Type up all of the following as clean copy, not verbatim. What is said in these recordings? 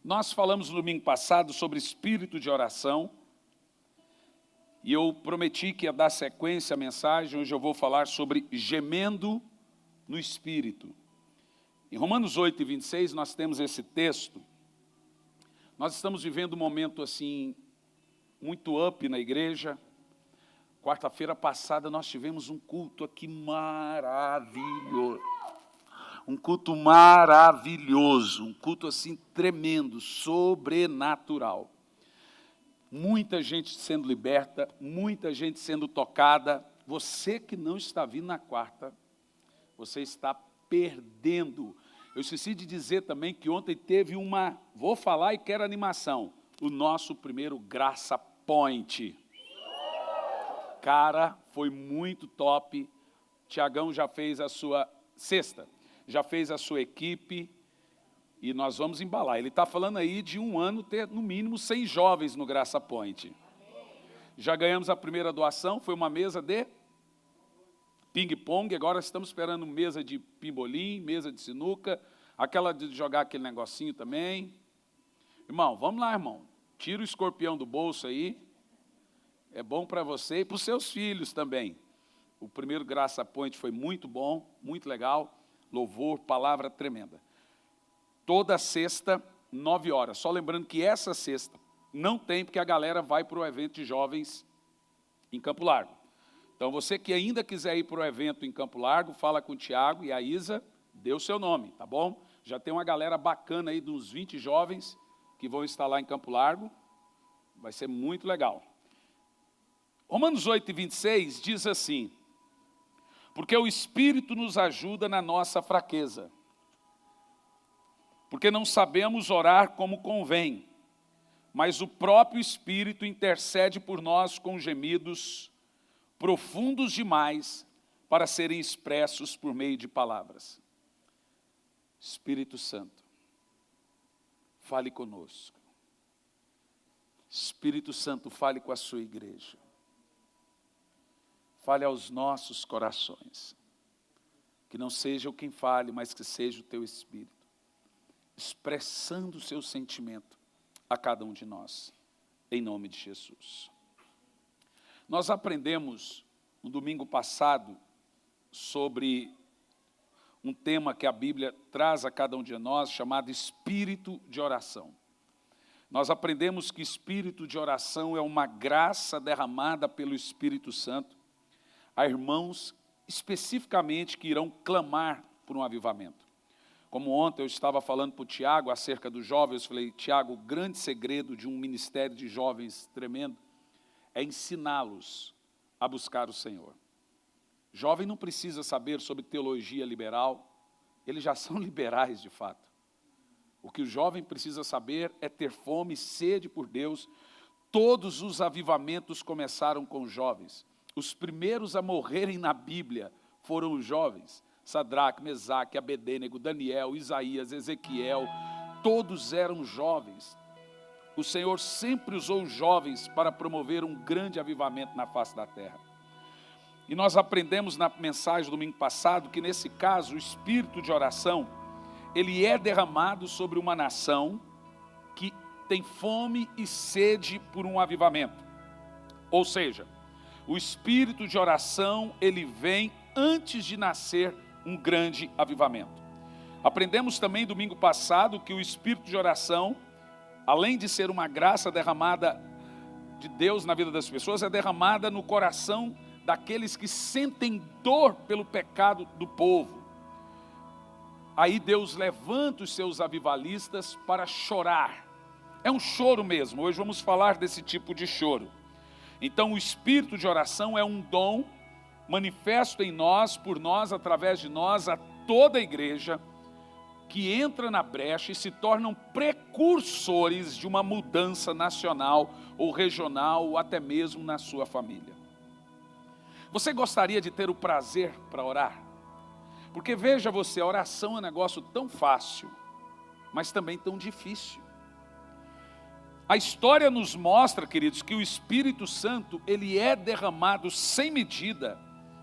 Nós falamos no domingo passado sobre espírito de oração, e eu prometi que ia dar sequência à mensagem. Hoje eu vou falar sobre gemendo no Espírito. Em Romanos 8, 26, nós temos esse texto. Nós estamos vivendo um momento assim, muito up na igreja. Quarta-feira passada nós tivemos um culto aqui maravilhoso. Um culto maravilhoso, um culto assim tremendo, sobrenatural. Muita gente sendo liberta, muita gente sendo tocada. Você que não está vindo na quarta, você está perdendo. Eu esqueci de dizer também que ontem teve vou falar e quero animação, o nosso primeiro Graça Point. Cara, foi muito top. Tiagão já fez a sua sexta. Já fez a sua equipe e nós vamos embalar. Ele está falando aí de um ano ter no mínimo 100 jovens no Graça Point. Já ganhamos a primeira doação, foi uma mesa de ping-pong, agora estamos esperando mesa de pimbolim, mesa de sinuca, aquela de jogar aquele negocinho também. Irmão, vamos lá, irmão. Tira o escorpião do bolso aí. É bom para você e para os seus filhos também. O primeiro Graça Point foi muito bom, muito legal. Louvor, palavra tremenda. Toda sexta, 9 horas. Só lembrando que essa sexta não tem, porque a galera vai para o evento de jovens em Campo Largo. Então, você que ainda quiser ir para o evento em Campo Largo, fala com o Tiago e a Isa, dê o seu nome, tá bom? Já tem uma galera bacana aí, dos 20 jovens que vão estar lá em Campo Largo. Vai ser muito legal. Romanos 8, 26 diz assim: porque o Espírito nos ajuda na nossa fraqueza, porque não sabemos orar como convém, mas o próprio Espírito intercede por nós com gemidos profundos demais para serem expressos por meio de palavras. Espírito Santo, fale conosco. Espírito Santo, fale com a sua igreja. Fale aos nossos corações. Que não seja eu quem fale, mas que seja o teu Espírito, expressando o seu sentimento a cada um de nós, em nome de Jesus. Nós aprendemos no domingo passado sobre um tema que a Bíblia traz a cada um de nós, chamado espírito de oração. Nós aprendemos que espírito de oração é uma graça derramada pelo Espírito Santo a irmãos especificamente que irão clamar por um avivamento. Como ontem eu estava falando para o Tiago acerca dos jovens, eu falei: Tiago, o grande segredo de um ministério de jovens tremendo é ensiná-los a buscar o Senhor. Jovem não precisa saber sobre teologia liberal, eles já são liberais de fato. O que o jovem precisa saber é ter fome e sede por Deus. Todos os avivamentos começaram com os jovens. Os primeiros a morrerem na Bíblia foram os jovens. Sadraque, Mesaque, Abedênego, Daniel, Isaías, Ezequiel, todos eram jovens. O Senhor sempre usou os jovens para promover um grande avivamento na face da terra. E nós aprendemos na mensagem do domingo passado que nesse caso o espírito de oração, ele é derramado sobre uma nação que tem fome e sede por um avivamento. Ou seja, o espírito de oração, ele vem antes de nascer um grande avivamento. Aprendemos também domingo passado que o espírito de oração, além de ser uma graça derramada de Deus na vida das pessoas, é derramada no coração daqueles que sentem dor pelo pecado do povo. Aí Deus levanta os seus avivalistas para chorar. É um choro mesmo, hoje vamos falar desse tipo de choro. Então o espírito de oração é um dom manifesto em nós, por nós, através de nós, a toda a igreja, que entra na brecha e se tornam precursores de uma mudança nacional ou regional, ou até mesmo na sua família. Você gostaria de ter o prazer para orar? Porque veja você, a oração é um negócio tão fácil, mas também tão difícil. A história nos mostra, queridos, que o Espírito Santo, ele é derramado sem medida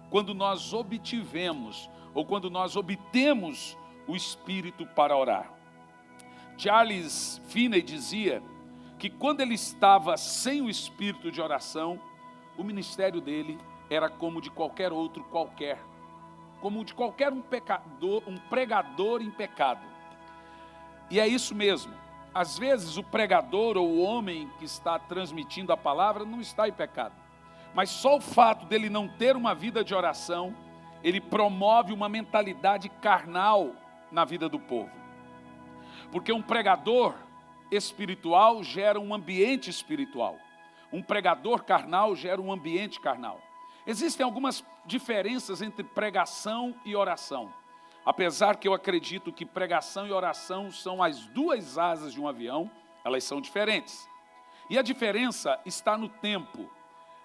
quando nós obtemos, ou quando nós obtemos o Espírito para orar. Charles Finney dizia que quando ele estava sem o espírito de oração, o ministério dele era como de qualquer outro qualquer, como de qualquer um pregador em pecado. E é isso mesmo. Às vezes o pregador ou o homem que está transmitindo a palavra não está em pecado, mas só o fato dele não ter uma vida de oração, ele promove uma mentalidade carnal na vida do povo. Porque um pregador espiritual gera um ambiente espiritual. Um pregador carnal gera um ambiente carnal. Existem algumas diferenças entre pregação e oração. Apesar que eu acredito que pregação e oração são as duas asas de um avião, elas são diferentes. E a diferença está no tempo.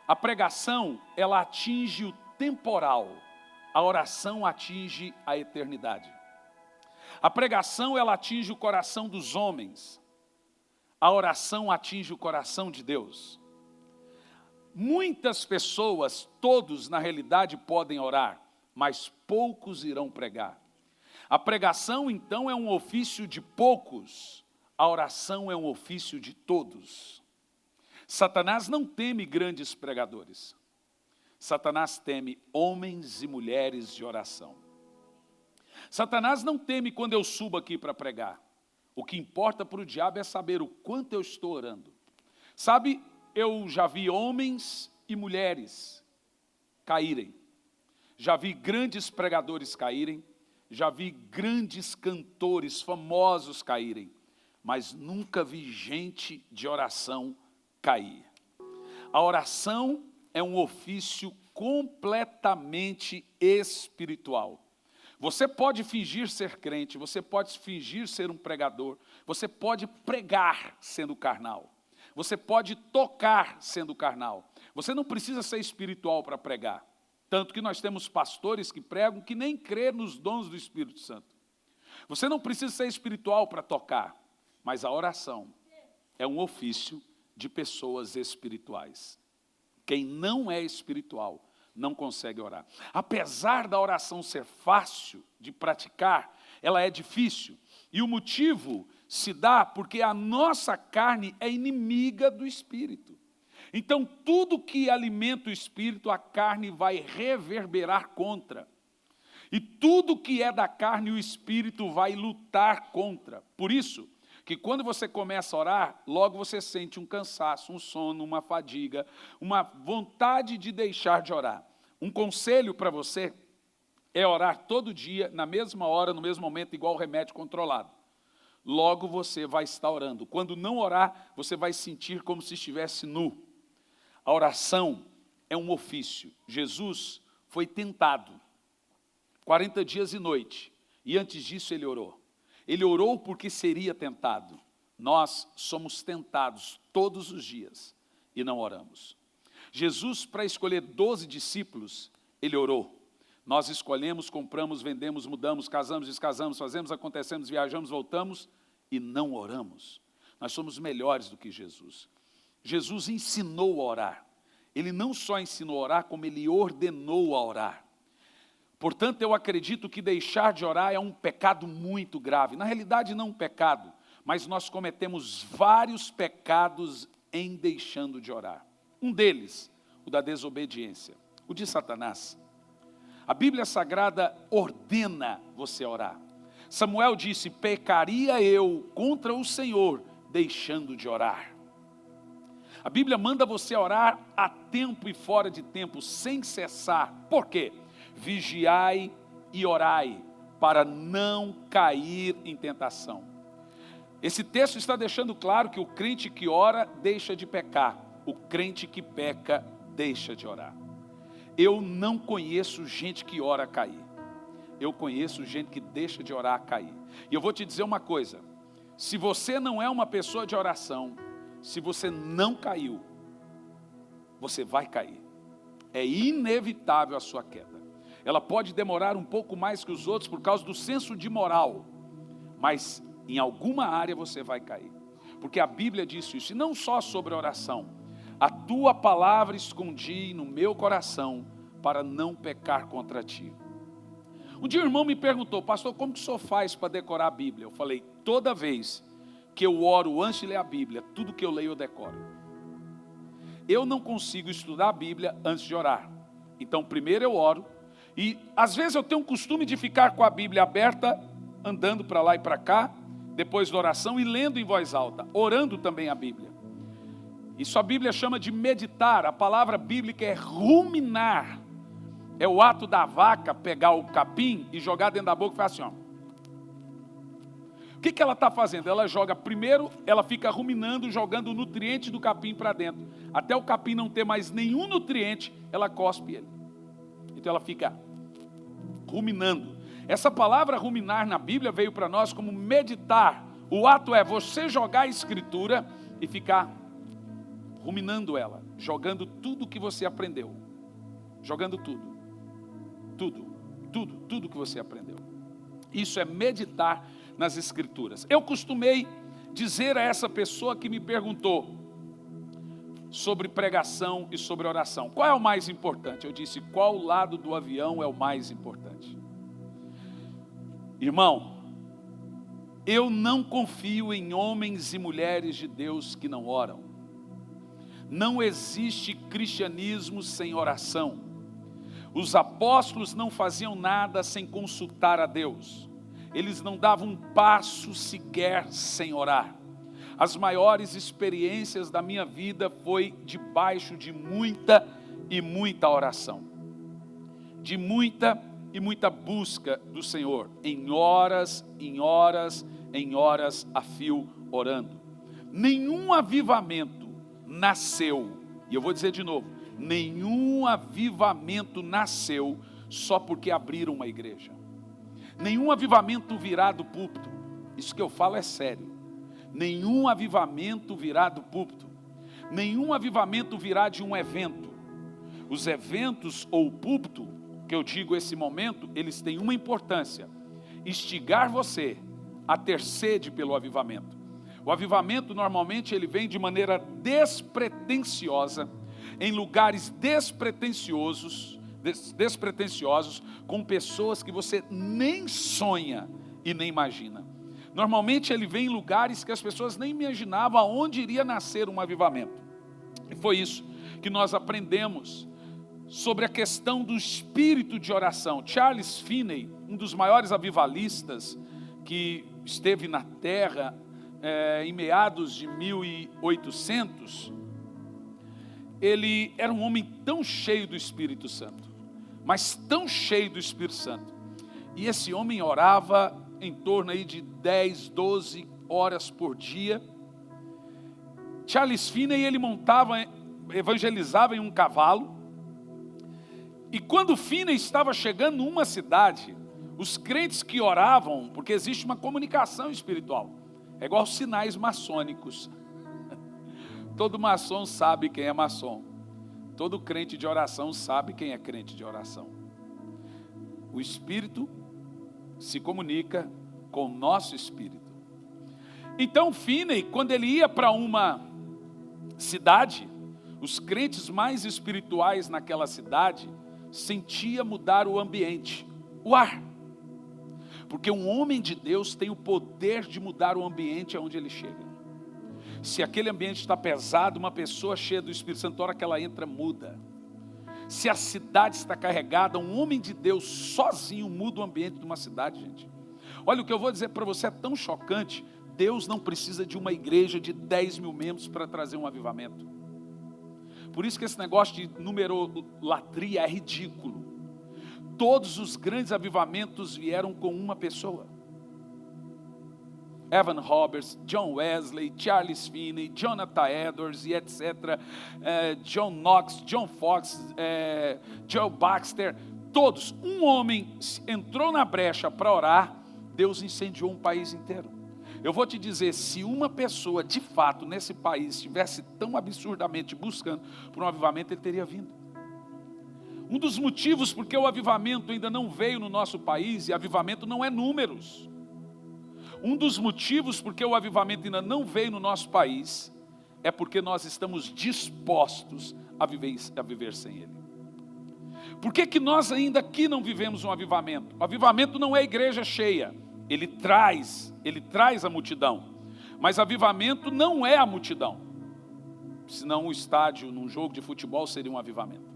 A pregação, ela atinge o temporal. A oração atinge a eternidade. A pregação, ela atinge o coração dos homens. A oração atinge o coração de Deus. Muitas pessoas, todos na realidade podem orar, mas poucos irão pregar. A pregação então é um ofício de poucos, a oração é um ofício de todos. Satanás não teme grandes pregadores. Satanás teme homens e mulheres de oração. Satanás não teme quando eu subo aqui para pregar. O que importa para o diabo é saber o quanto eu estou orando. Sabe, eu já vi homens e mulheres caírem. Já vi grandes pregadores caírem. Já vi grandes cantores famosos caírem. Mas nunca vi gente de oração cair. A oração é um ofício completamente espiritual. Você pode fingir ser crente, você pode fingir ser um pregador, você pode pregar sendo carnal, você pode tocar sendo carnal. Você não precisa ser espiritual para pregar. Tanto que nós temos pastores que pregam que nem crê nos dons do Espírito Santo. Você não precisa ser espiritual para tocar, mas a oração é um ofício de pessoas espirituais. Quem não é espiritual não consegue orar. Apesar da oração ser fácil de praticar, ela é difícil. E o motivo se dá porque a nossa carne é inimiga do Espírito. Então, tudo que alimenta o Espírito, a carne vai reverberar contra. E tudo que é da carne, o Espírito vai lutar contra. Por isso, que quando você começa a orar, logo você sente um cansaço, um sono, uma fadiga, uma vontade de deixar de orar. Um conselho para você é orar todo dia, na mesma hora, no mesmo momento, igual o remédio controlado. Logo você vai estar orando. Quando não orar, você vai sentir como se estivesse nu. A oração é um ofício. Jesus foi tentado 40 dias e noite, e antes disso ele orou. Ele orou porque seria tentado. Nós somos tentados todos os dias e não oramos. Jesus, para escolher 12 discípulos, ele orou. Nós escolhemos, compramos, vendemos, mudamos, casamos, descasamos, fazemos, acontecemos, viajamos, voltamos e não oramos. Nós somos melhores do que Jesus. Jesus ensinou a orar. Ele não só ensinou a orar, como ele ordenou a orar. Portanto, eu acredito que deixar de orar é um pecado muito grave. Na realidade, não um pecado, mas nós cometemos vários pecados em deixando de orar. Um deles, o da desobediência, o de Satanás. A Bíblia Sagrada ordena você orar. Samuel disse, pecaria eu contra o Senhor, deixando de orar. A Bíblia manda você orar a tempo e fora de tempo, sem cessar. Por quê? Vigiai e orai, para não cair em tentação. Esse texto está deixando claro que o crente que ora deixa de pecar, o crente que peca deixa de orar. Eu não conheço gente que ora a cair, eu conheço gente que deixa de orar a cair. E eu vou te dizer uma coisa, se você não é uma pessoa de oração, se você não caiu, você vai cair. É inevitável a sua queda. Ela pode demorar um pouco mais que os outros por causa do senso de moral, mas em alguma área você vai cair. Porque a Bíblia diz isso, e não só sobre a oração. A tua palavra escondi no meu coração para não pecar contra ti. Um dia o irmão me perguntou, pastor, como que o senhor faz para decorar a Bíblia? Eu falei, toda vez que eu oro antes de ler a Bíblia, tudo que eu leio eu decoro. Eu não consigo estudar a Bíblia antes de orar. Então primeiro eu oro, e às vezes eu tenho o costume de ficar com a Bíblia aberta, andando para lá e para cá, depois da oração e lendo em voz alta, orando também a Bíblia. Isso a Bíblia chama de meditar, a palavra bíblica é ruminar. É o ato da vaca pegar o capim e jogar dentro da boca e fazer assim, ó. O que ela está fazendo? Ela joga primeiro, ela fica ruminando, jogando o nutriente do capim para dentro. Até o capim não ter mais nenhum nutriente, ela cospe ele. Então ela fica ruminando. Essa palavra ruminar na Bíblia veio para nós como meditar. O ato é você jogar a Escritura e ficar ruminando ela, jogando tudo que você aprendeu. Jogando tudo que você aprendeu. Isso é meditar nas Escrituras. Eu costumei dizer a essa pessoa que me perguntou sobre pregação e sobre oração, qual é o mais importante? Eu disse, qual lado do avião é o mais importante? Irmão, eu não confio em homens e mulheres de Deus que não oram. Não existe cristianismo sem oração. Os apóstolos não faziam nada sem consultar a Deus. Eles não davam um passo sequer sem orar. As maiores experiências da minha vida foi debaixo de muita e muita oração. De muita e muita busca do Senhor. Em horas a fio orando. Nenhum avivamento nasceu, e eu vou dizer de novo, nenhum avivamento nasceu só porque abriram uma igreja. Nenhum avivamento virá do púlpito. Isso que eu falo é sério. Nenhum avivamento virá do púlpito. Nenhum avivamento virá de um evento. Os eventos ou o púlpito, que eu digo esse momento, eles têm uma importância: instigar você a ter sede pelo avivamento. O avivamento normalmente ele vem de maneira despretensiosa, em lugares despretensiosos, com pessoas que você nem sonha e nem imagina. Normalmente ele vem em lugares que as pessoas nem imaginavam aonde iria nascer um avivamento. E foi isso que nós aprendemos sobre a questão do espírito de oração. Charles Finney, um dos maiores avivalistas que esteve na terra em meados de 1800, ele era um homem tão cheio do Espírito Santo, mas tão cheio do Espírito Santo, e esse homem orava em torno aí de 10, 12 horas por dia. Charles Finney, ele evangelizava em um cavalo, e quando Finney estava chegando numa cidade, os crentes que oravam, porque existe uma comunicação espiritual, é igual aos sinais maçônicos. Todo maçom sabe quem é maçom. Todo crente de oração sabe quem é crente de oração. O Espírito se comunica com o nosso Espírito. Então Finney, quando ele ia para uma cidade, os crentes mais espirituais naquela cidade sentia mudar o ambiente, o ar. Porque um homem de Deus tem o poder de mudar o ambiente aonde ele chega. Se aquele ambiente está pesado, uma pessoa cheia do Espírito Santo, a hora que ela entra, muda. Se a cidade está carregada, um homem de Deus sozinho muda o ambiente de uma cidade, gente. Olha, o que eu vou dizer para você é tão chocante. Deus não precisa de uma igreja de 10 mil membros para trazer um avivamento. Por isso que esse negócio de numerolatria é ridículo. Todos os grandes avivamentos vieram com uma pessoa. Evan Roberts, John Wesley, Charles Finney, Jonathan Edwards e etc. John Knox, John Fox, Joe Baxter. Todos, um homem entrou na brecha para orar, Deus incendiou um país inteiro. Eu vou te dizer, se uma pessoa de fato nesse país estivesse tão absurdamente buscando por um avivamento, ele teria vindo. Um dos motivos porque o avivamento ainda não veio no nosso país, e avivamento não é números. Um dos motivos porque o avivamento ainda não veio no nosso país, é porque nós estamos dispostos a viver sem ele. Por que nós ainda aqui não vivemos um avivamento? O avivamento não é igreja cheia, ele traz a multidão. Mas avivamento não é a multidão. Senão o estádio, num jogo de futebol, seria um avivamento.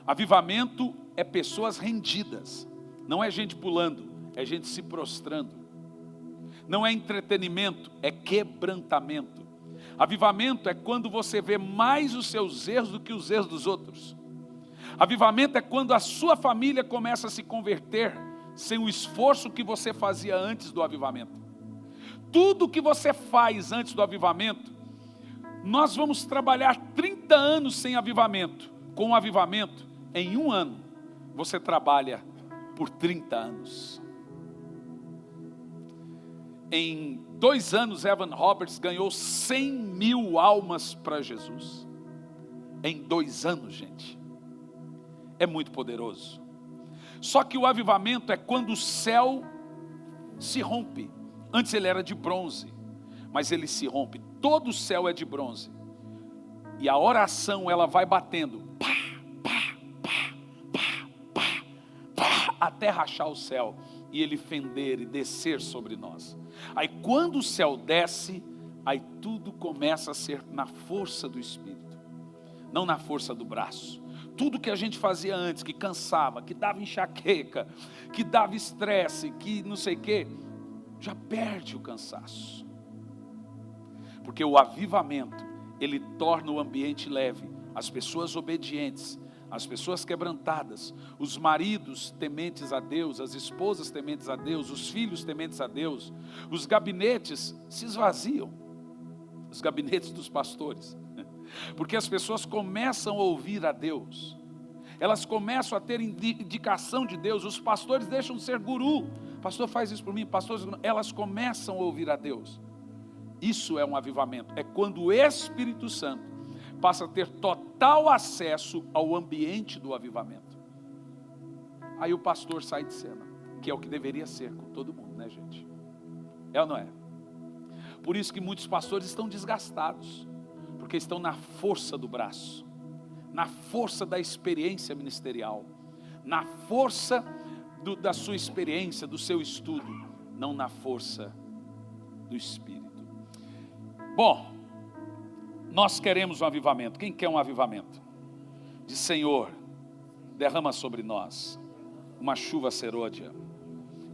Avivamento é pessoas rendidas. Não é gente pulando, é gente se prostrando. Não é entretenimento, é quebrantamento. Avivamento é quando você vê mais os seus erros do que os erros dos outros. Avivamento é quando a sua família começa a se converter sem o esforço que você fazia antes do avivamento. Tudo que você faz antes do avivamento, nós vamos trabalhar 30 anos sem avivamento. Com o avivamento, em 1 ano, você trabalha por 30 anos. Em 2 anos, Evan Roberts ganhou 100 mil almas para Jesus. Em 2 anos, gente. É muito poderoso. Só que o avivamento é quando o céu se rompe. Antes ele era de bronze, mas ele se rompe. Todo o céu é de bronze. E a oração, ela vai batendo. Pá, pá, pá, pá, pá, pá, até rachar o céu. E ele fender e descer sobre nós. Aí quando o céu desce, aí tudo começa a ser na força do Espírito. Não na força do braço. Tudo que a gente fazia antes, que cansava, que dava enxaqueca, que dava estresse, que não sei o quê, já perde o cansaço. Porque o avivamento, ele torna o ambiente leve, as pessoas obedientes, as pessoas quebrantadas, os maridos tementes a Deus, as esposas tementes a Deus, os filhos tementes a Deus, os gabinetes se esvaziam, os gabinetes dos pastores, porque as pessoas começam a ouvir a Deus, elas começam a ter indicação de Deus, os pastores deixam de ser guru, pastor faz isso por mim, elas começam a ouvir a Deus. Isso é um avivamento, é quando o Espírito Santo passa a ter total acesso ao ambiente do avivamento. Aí o pastor sai de cena, que é o que deveria ser com todo mundo, né, gente? É ou não é? Por isso que muitos pastores estão desgastados, porque estão na força do braço, na força da experiência ministerial, na força da sua experiência, do seu estudo, não na força do Espírito. Bom, nós queremos um avivamento. Quem quer um avivamento? Diz: Senhor, derrama sobre nós uma chuva serôdia,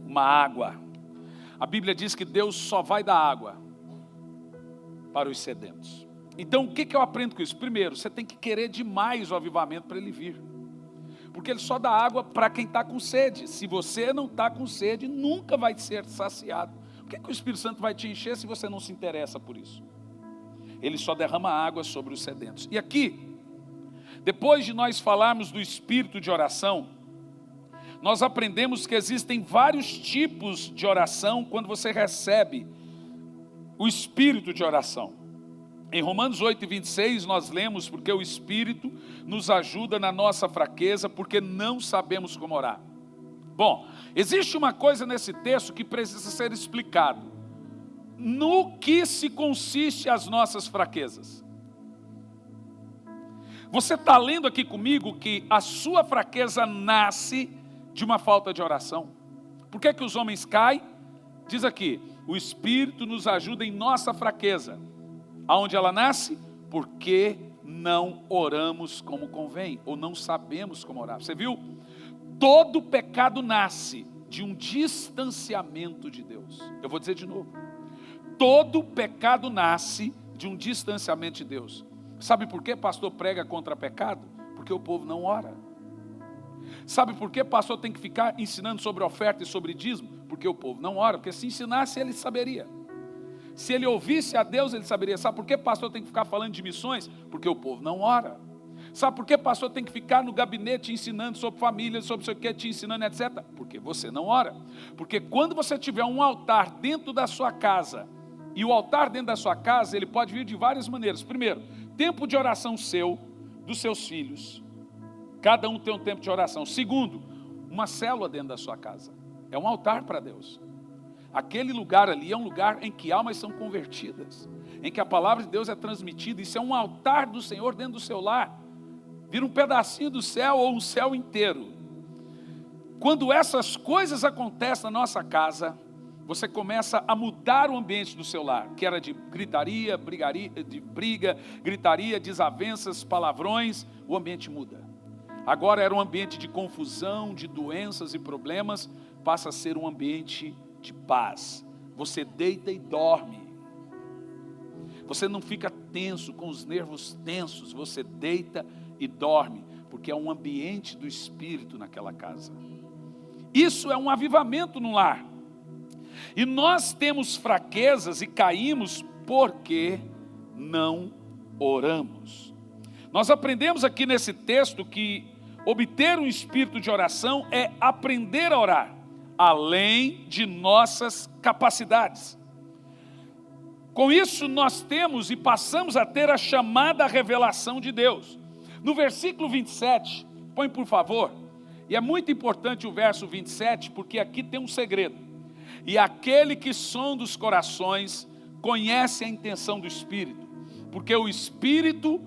uma água. A Bíblia diz que Deus só vai dar água para os sedentos. Então o que eu aprendo com isso? Primeiro, você tem que querer demais o avivamento para ele vir. Porque ele só dá água para quem está com sede. Se você não está com sede, nunca vai ser saciado. Por que o Espírito Santo vai te encher se você não se interessa por isso? Ele só derrama água sobre os sedentos. E aqui, depois de nós falarmos do espírito de oração, nós aprendemos que existem vários tipos de oração quando você recebe o espírito de oração. Em Romanos 8:26 nós lemos: porque o Espírito nos ajuda na nossa fraqueza, porque não sabemos como orar. Bom, existe uma coisa nesse texto que precisa ser explicado. No que se consiste as nossas fraquezas? Você está lendo aqui comigo que a sua fraqueza nasce de uma falta de oração. Por que os homens caem? Diz aqui: o Espírito nos ajuda em nossa fraqueza. Aonde ela nasce? Porque não oramos como convém, ou não sabemos como orar. Você viu? Todo pecado nasce de um distanciamento de Deus. Eu vou dizer de novo. Todo pecado nasce de um distanciamento de Deus. Sabe por que pastor prega contra pecado? Porque o povo não ora. Sabe por que pastor tem que ficar ensinando sobre oferta e sobre dízimo? Porque o povo não ora. Porque se ensinasse, ele saberia. Se ele ouvisse a Deus, ele saberia. Sabe por que pastor tem que ficar falando de missões? Porque o povo não ora. Sabe por que pastor tem que ficar no gabinete ensinando sobre família, sobre o que, te ensinando, etc? Porque você não ora. Porque quando você tiver um altar dentro da sua casa, e o altar dentro da sua casa, ele pode vir de várias maneiras. Primeiro, tempo de oração seu, dos seus filhos. Cada um tem um tempo de oração. Segundo, uma célula dentro da sua casa. É um altar para Deus. Aquele lugar ali é um lugar em que almas são convertidas, em que a palavra de Deus é transmitida. Isso é um altar do Senhor dentro do seu lar. Vira um pedacinho do céu ou um céu inteiro. Quando essas coisas acontecem na nossa casa, você começa a mudar o ambiente do seu lar, que era de gritaria, briga, gritaria, desavenças, palavrões, o ambiente muda. Agora era um ambiente de confusão, de doenças e problemas, passa a ser um ambiente de paz. Você deita e dorme. Você não fica tenso, com os nervos tensos, você deita e dorme, porque é um ambiente do Espírito naquela casa. Isso é um avivamento no lar. E nós temos fraquezas e caímos porque não oramos. Nós aprendemos aqui nesse texto que obter um espírito de oração é aprender a orar, além de nossas capacidades. Com isso nós temos e passamos a ter a chamada revelação de Deus. No versículo 27, põe por favor, e é muito importante o verso 27, porque aqui tem um segredo. E aquele que sonda os corações conhece a intenção do Espírito, porque o Espírito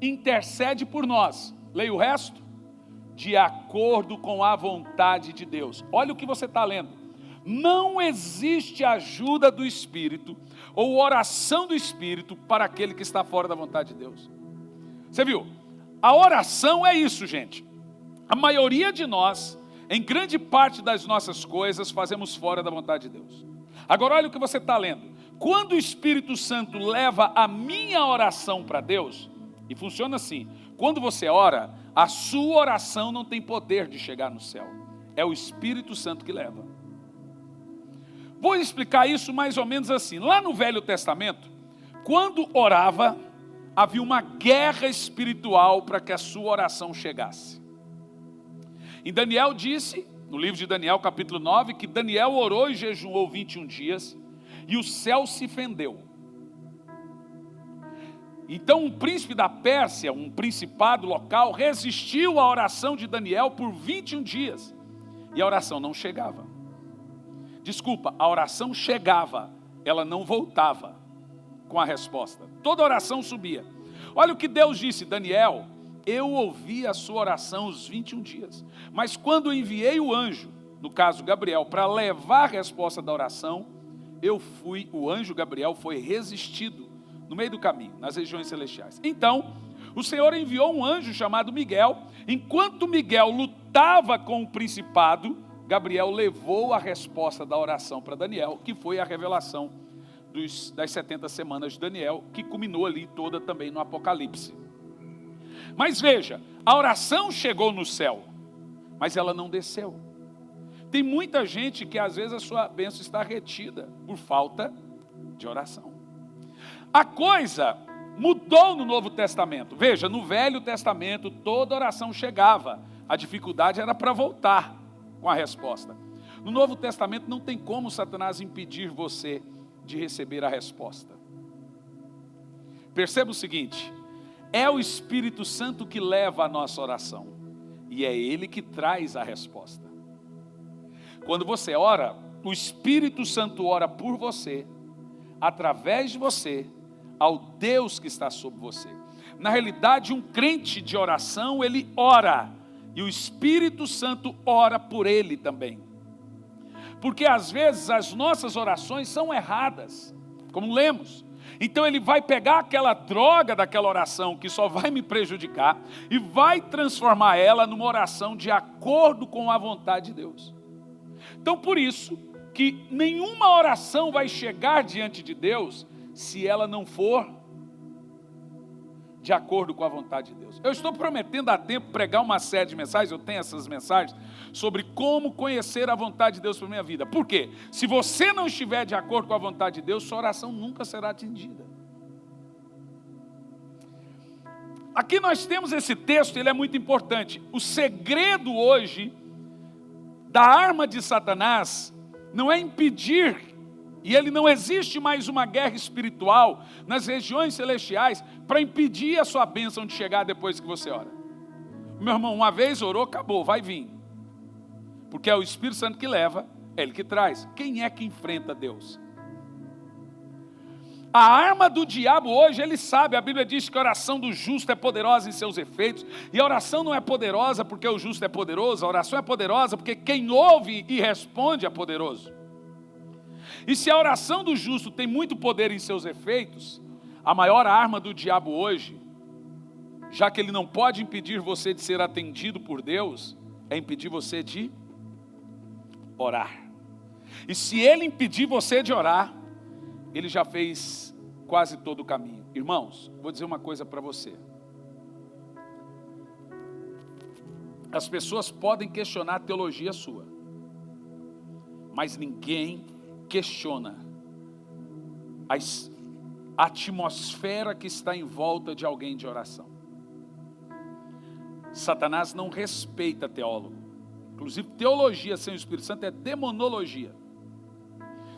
intercede por nós. Leia o resto. De acordo com a vontade de Deus. Olha o que você está lendo. Não existe ajuda do Espírito ou oração do Espírito para aquele que está fora da vontade de Deus. Você viu? A oração é isso, gente. A maioria de nós, em grande parte das nossas coisas, fazemos fora da vontade de Deus. Agora olha o que você está lendo. Quando o Espírito Santo leva a minha oração para Deus, e funciona assim, quando você ora, a sua oração não tem poder de chegar no céu. É o Espírito Santo que leva. Vou explicar isso mais ou menos assim. Lá no Velho Testamento, quando orava, havia uma guerra espiritual para que a sua oração chegasse. Em Daniel disse, no livro de Daniel capítulo 9, que Daniel orou e jejuou 21 dias, e o céu se fendeu. Então um príncipe da Pérsia, um principado local, resistiu à oração de Daniel por 21 dias, e a oração não chegava. Desculpa, a oração chegava, ela não voltava com a resposta. Toda oração subia. Olha o que Deus disse, Daniel, eu ouvi a sua oração os 21 dias, mas quando enviei o anjo, no caso Gabriel, para levar a resposta da oração, o anjo Gabriel foi resistido no meio do caminho, nas regiões celestiais. Então, o Senhor enviou um anjo chamado Miguel. Enquanto Miguel lutava com o principado, Gabriel levou a resposta da oração para Daniel, que foi a revelação das 70 semanas de Daniel, que culminou ali toda também no Apocalipse. Mas veja, a oração chegou no céu, mas ela não desceu. Tem muita gente que às vezes a sua bênção está retida por falta de oração. A coisa mudou no Novo Testamento. Veja, no Velho Testamento toda oração chegava, a dificuldade era para voltar com a resposta. No Novo Testamento não tem como Satanás impedir você de receber a resposta. Perceba o seguinte, é o Espírito Santo que leva a nossa oração, e é Ele que traz a resposta. Quando você ora, o Espírito Santo ora por você, através de você, ao Deus que está sobre você. Na realidade, um crente de oração, ele ora, e o Espírito Santo ora por ele também. Porque às vezes as nossas orações são erradas, como lemos. Então ele vai pegar aquela droga daquela oração que só vai me prejudicar e vai transformar ela numa oração de acordo com a vontade de Deus. Então por isso que nenhuma oração vai chegar diante de Deus se ela não for de acordo com a vontade de Deus. Eu estou prometendo há tempo pregar uma série de mensagens, eu tenho essas mensagens, sobre como conhecer a vontade de Deus para a minha vida. Por quê? Se você não estiver de acordo com a vontade de Deus, sua oração nunca será atendida. Aqui nós temos esse texto, ele é muito importante. O segredo hoje da arma de Satanás não é impedir, e ele não existe mais uma guerra espiritual nas regiões celestiais para impedir a sua bênção de chegar depois que você ora. Meu irmão, uma vez orou, acabou, vai vir. Porque é o Espírito Santo que leva, é Ele que traz. Quem é que enfrenta Deus? A arma do diabo hoje, ele sabe, a Bíblia diz que a oração do justo é poderosa em seus efeitos, e a oração não é poderosa porque o justo é poderoso, a oração é poderosa porque quem ouve e responde é poderoso. E se a oração do justo tem muito poder em seus efeitos, a maior arma do diabo hoje, já que ele não pode impedir você de ser atendido por Deus, é impedir você de orar. E se ele impedir você de orar, ele já fez quase todo o caminho. Irmãos, vou dizer uma coisa para você. As pessoas podem questionar a teologia sua, mas ninguém questiona a atmosfera que está em volta de alguém de oração. Satanás não respeita teólogo. Inclusive, teologia sem o Espírito Santo é demonologia.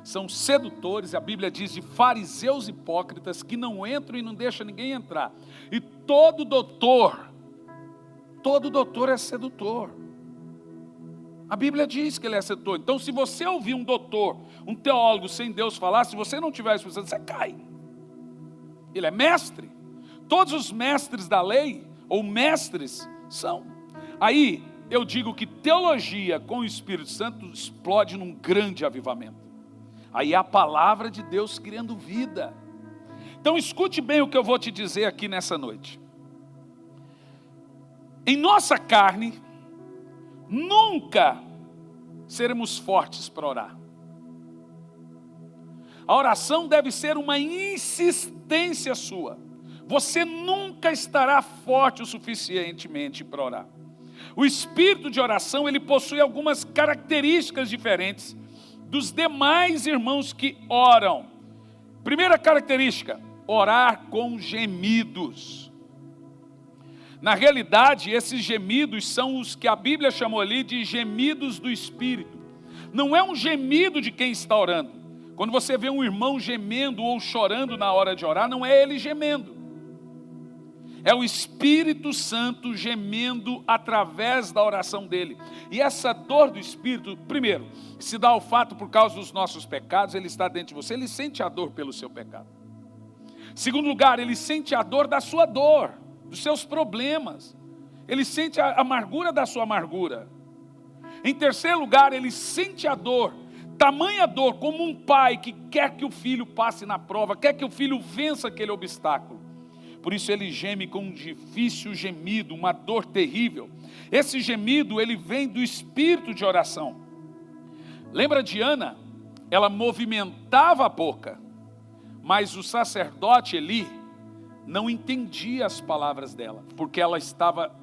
São sedutores, a Bíblia diz de fariseus hipócritas que não entram e não deixam ninguém entrar. E todo doutor é sedutor. A Bíblia diz que ele é sedutor. Então, se você ouvir um doutor, um teólogo sem Deus falar, se você não tiver Espírito Santo, você cai. Ele é mestre. Todos os mestres da lei, ou mestres, são. Aí, eu digo que teologia com o Espírito Santo explode num grande avivamento. Aí é a palavra de Deus criando vida. Então escute bem o que eu vou te dizer aqui nessa noite. Em nossa carne, nunca seremos fortes para orar. A oração deve ser uma insistência sua. Você nunca estará forte o suficientemente para orar. O espírito de oração, ele possui algumas características diferentes dos demais irmãos que oram. Primeira característica, orar com gemidos. Na realidade, esses gemidos são os que a Bíblia chamou ali de gemidos do Espírito. Não é um gemido de quem está orando. Quando você vê um irmão gemendo ou chorando na hora de orar, não é ele gemendo. É o Espírito Santo gemendo através da oração dele. E essa dor do Espírito, primeiro, se dá ao fato por causa dos nossos pecados, ele está dentro de você, ele sente a dor pelo seu pecado. Segundo lugar, ele sente a dor da sua dor, dos seus problemas. Ele sente a amargura da sua amargura. Em terceiro lugar, ele sente a dor, tamanha dor, como um pai que quer que o filho passe na prova, quer que o filho vença aquele obstáculo. Por isso ele geme com um difícil gemido, uma dor terrível. Esse gemido, ele vem do espírito de oração. Lembra de Ana? Ela movimentava a boca, mas o sacerdote Eli não entendia as palavras dela, porque ela estava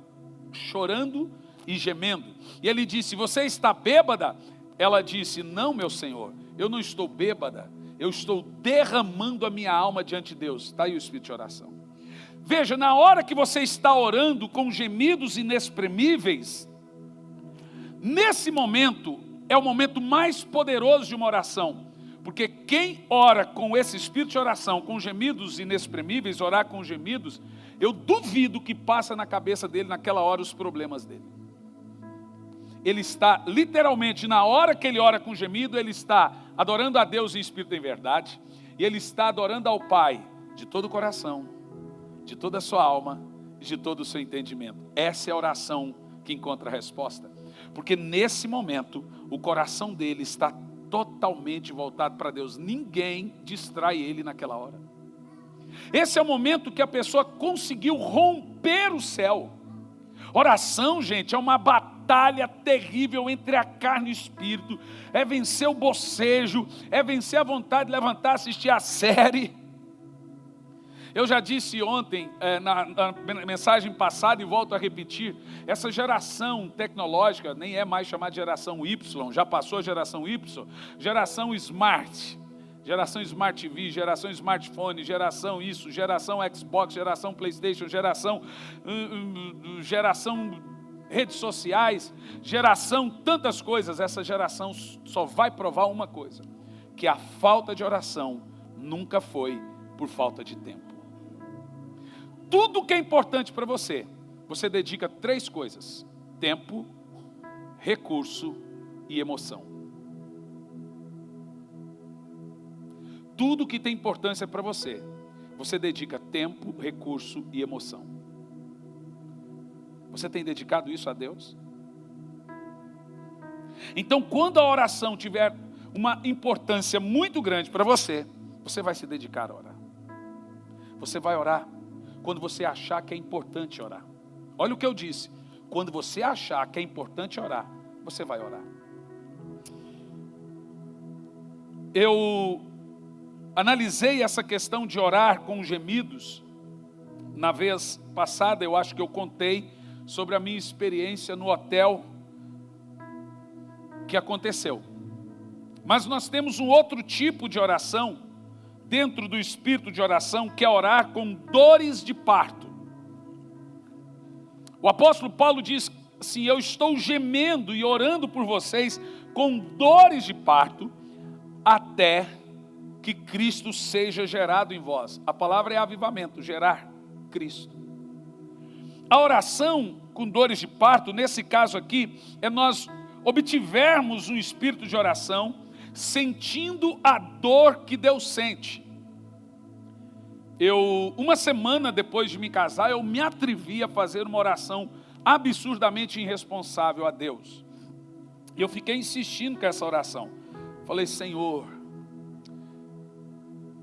chorando e gemendo. E ele disse, você está bêbada? Ela disse, não, meu Senhor, eu não estou bêbada, eu estou derramando a minha alma diante de Deus. Está aí o espírito de oração. Veja, na hora que você está orando com gemidos inexprimíveis, nesse momento é o momento mais poderoso de uma oração, porque quem ora com esse espírito de oração, com gemidos inexprimíveis, orar com gemidos, eu duvido que passa na cabeça dele naquela hora os problemas dele. Ele está literalmente, na hora que ele ora com gemido, ele está adorando a Deus em espírito e em verdade, e ele está adorando ao Pai de todo o coração, de toda a sua alma e de todo o seu entendimento. Essa é a oração que encontra a resposta. Porque nesse momento, o coração dele está totalmente voltado para Deus. Ninguém distrai ele naquela hora. Esse é o momento que a pessoa conseguiu romper o céu. Oração, gente, é uma batalha terrível entre a carne e o espírito. É vencer o bocejo, é vencer a vontade de levantar, assistir a série. Eu já disse ontem, na mensagem passada, e volto a repetir, essa geração tecnológica nem é mais chamada de geração Y, já passou a geração Y, geração Smart TV, geração smartphone, geração isso, geração Xbox, geração Playstation, geração redes sociais, geração tantas coisas. Essa geração só vai provar uma coisa, que a falta de oração nunca foi por falta de tempo. Tudo que é importante para você, você dedica 3 coisas: tempo, recurso e emoção. Tudo que tem importância para você, você dedica tempo, recurso e emoção. Você tem dedicado isso a Deus? Então, quando a oração tiver uma importância muito grande para você, você vai se dedicar a orar. Você vai orar quando você achar que é importante orar. Olha o que eu disse. Quando você achar que é importante orar, você vai orar. Eu analisei essa questão de orar com gemidos. Na vez passada, eu acho que eu contei sobre a minha experiência no hotel que aconteceu. Mas nós temos um outro tipo de oração, dentro do espírito de oração, que é orar com dores de parto. O apóstolo Paulo diz assim: eu estou gemendo e orando por vocês com dores de parto, até que Cristo seja gerado em vós. A palavra é avivamento, gerar Cristo. A oração com dores de parto, nesse caso aqui, é nós obtivermos um espírito de oração, sentindo a dor que Deus sente. Uma semana depois de me casar, eu me atrevi a fazer uma oração absurdamente irresponsável a Deus. E eu fiquei insistindo com essa oração. Falei: Senhor,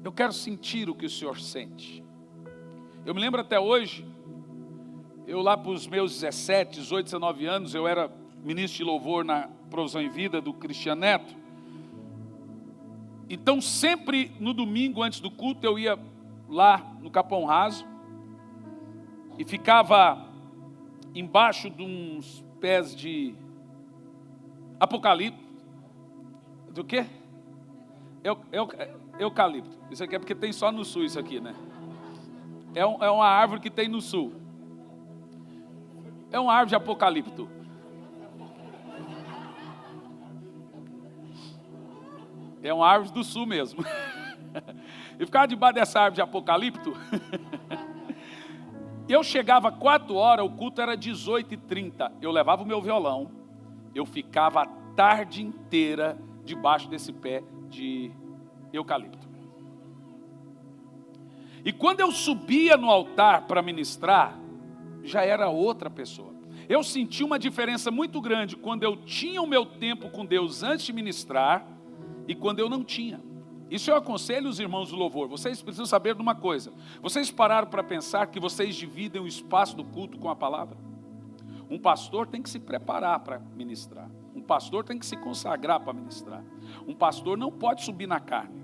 eu quero sentir o que o Senhor sente. Eu me lembro até hoje, eu lá para os meus 17, 18, 19 anos, eu era ministro de louvor na Provisão em Vida do Cristiano Neto. Então sempre no domingo antes do culto eu ia lá no Capão Raso e ficava embaixo de uns pés de eucalipto. Do quê? Eucalipto. Isso aqui é porque tem só no sul isso aqui, né? É uma árvore que tem no sul. É uma árvore de apocalipto. É uma árvore do sul mesmo. Eu ficava debaixo dessa árvore de apocalipto. Eu chegava 4 horas, o culto era 18h30. Eu levava o meu violão. Eu ficava a tarde inteira debaixo desse pé de eucalipto. E quando eu subia no altar para ministrar, já era outra pessoa. Eu senti uma diferença muito grande quando eu tinha o meu tempo com Deus antes de ministrar e quando eu não tinha. Isso eu aconselho os irmãos do louvor. Vocês precisam saber de uma coisa. Vocês pararam para pensar que vocês dividem o espaço do culto com a palavra? Um pastor tem que se preparar para ministrar. Um pastor tem que se consagrar para ministrar. Um pastor não pode subir na carne.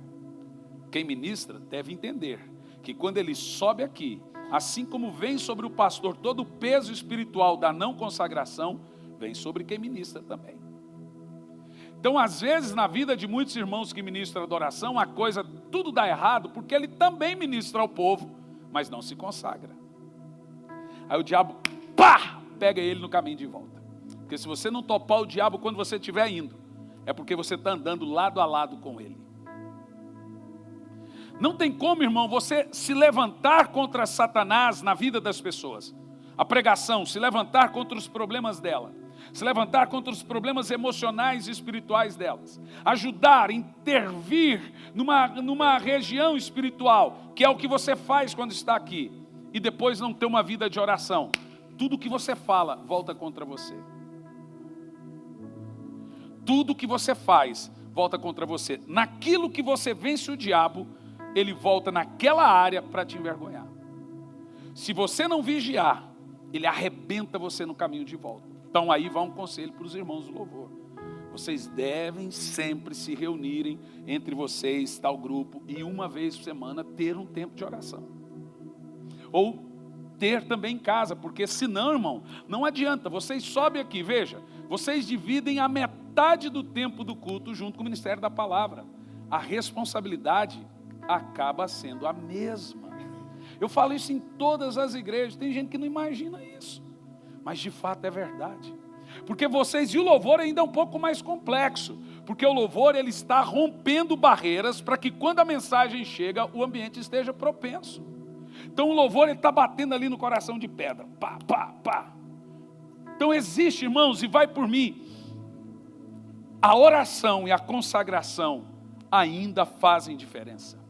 Quem ministra deve entender que quando ele sobe aqui, assim como vem sobre o pastor todo o peso espiritual da não consagração, vem sobre quem ministra também. Então, às vezes, na vida de muitos irmãos que ministram adoração, a coisa tudo dá errado, porque ele também ministra ao povo, mas não se consagra. Aí o diabo, pá, pega ele no caminho de volta. Porque se você não topar o diabo quando você estiver indo, é porque você está andando lado a lado com ele. Não tem como, irmão, você se levantar contra Satanás na vida das pessoas. A pregação, se levantar contra os problemas dela. Se levantar contra os problemas emocionais e espirituais delas. Ajudar, intervir numa região espiritual, que é o que você faz quando está aqui. E depois não ter uma vida de oração. Tudo que você fala volta contra você. Tudo que você faz volta contra você. Naquilo que você vence o diabo, ele volta naquela área para te envergonhar. Se você não vigiar, ele arrebenta você no caminho de volta. Então aí vai um conselho para os irmãos do louvor. Vocês devem sempre se reunirem entre vocês, tal grupo, e uma vez por semana ter um tempo de oração. Ou ter também em casa, porque senão, irmão, não adianta. Vocês sobem aqui, veja, vocês dividem a metade do tempo do culto junto com o ministério da palavra. A responsabilidade acaba sendo a mesma. Eu falo isso em todas as igrejas. Tem gente que não imagina isso, mas de fato é verdade. Porque vocês, e o louvor ainda é um pouco mais complexo, porque o louvor ele está rompendo barreiras para que quando a mensagem chega, o ambiente esteja propenso. Então o louvor ele está batendo ali no coração de pedra, pá, pá, pá. Então existe, irmãos, e vai por mim, a oração e a consagração ainda fazem diferença.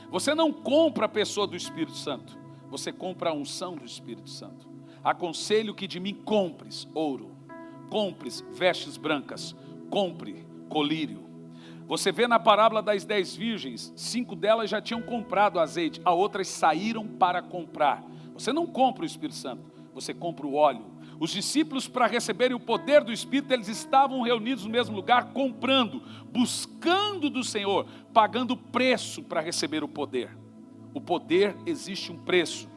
Você não compra a pessoa do Espírito Santo, você compra a unção do Espírito Santo. Aconselho que de mim compres ouro, compres vestes brancas, compre colírio, Você vê na parábola das 10 virgens, 5 delas já tinham comprado azeite, as outras saíram para comprar. Você não compra o Espírito Santo, você compra o óleo. Os discípulos, para receberem o poder do Espírito, eles estavam reunidos no mesmo lugar, comprando, buscando do Senhor, pagando preço para receber o poder. O poder existe um preço,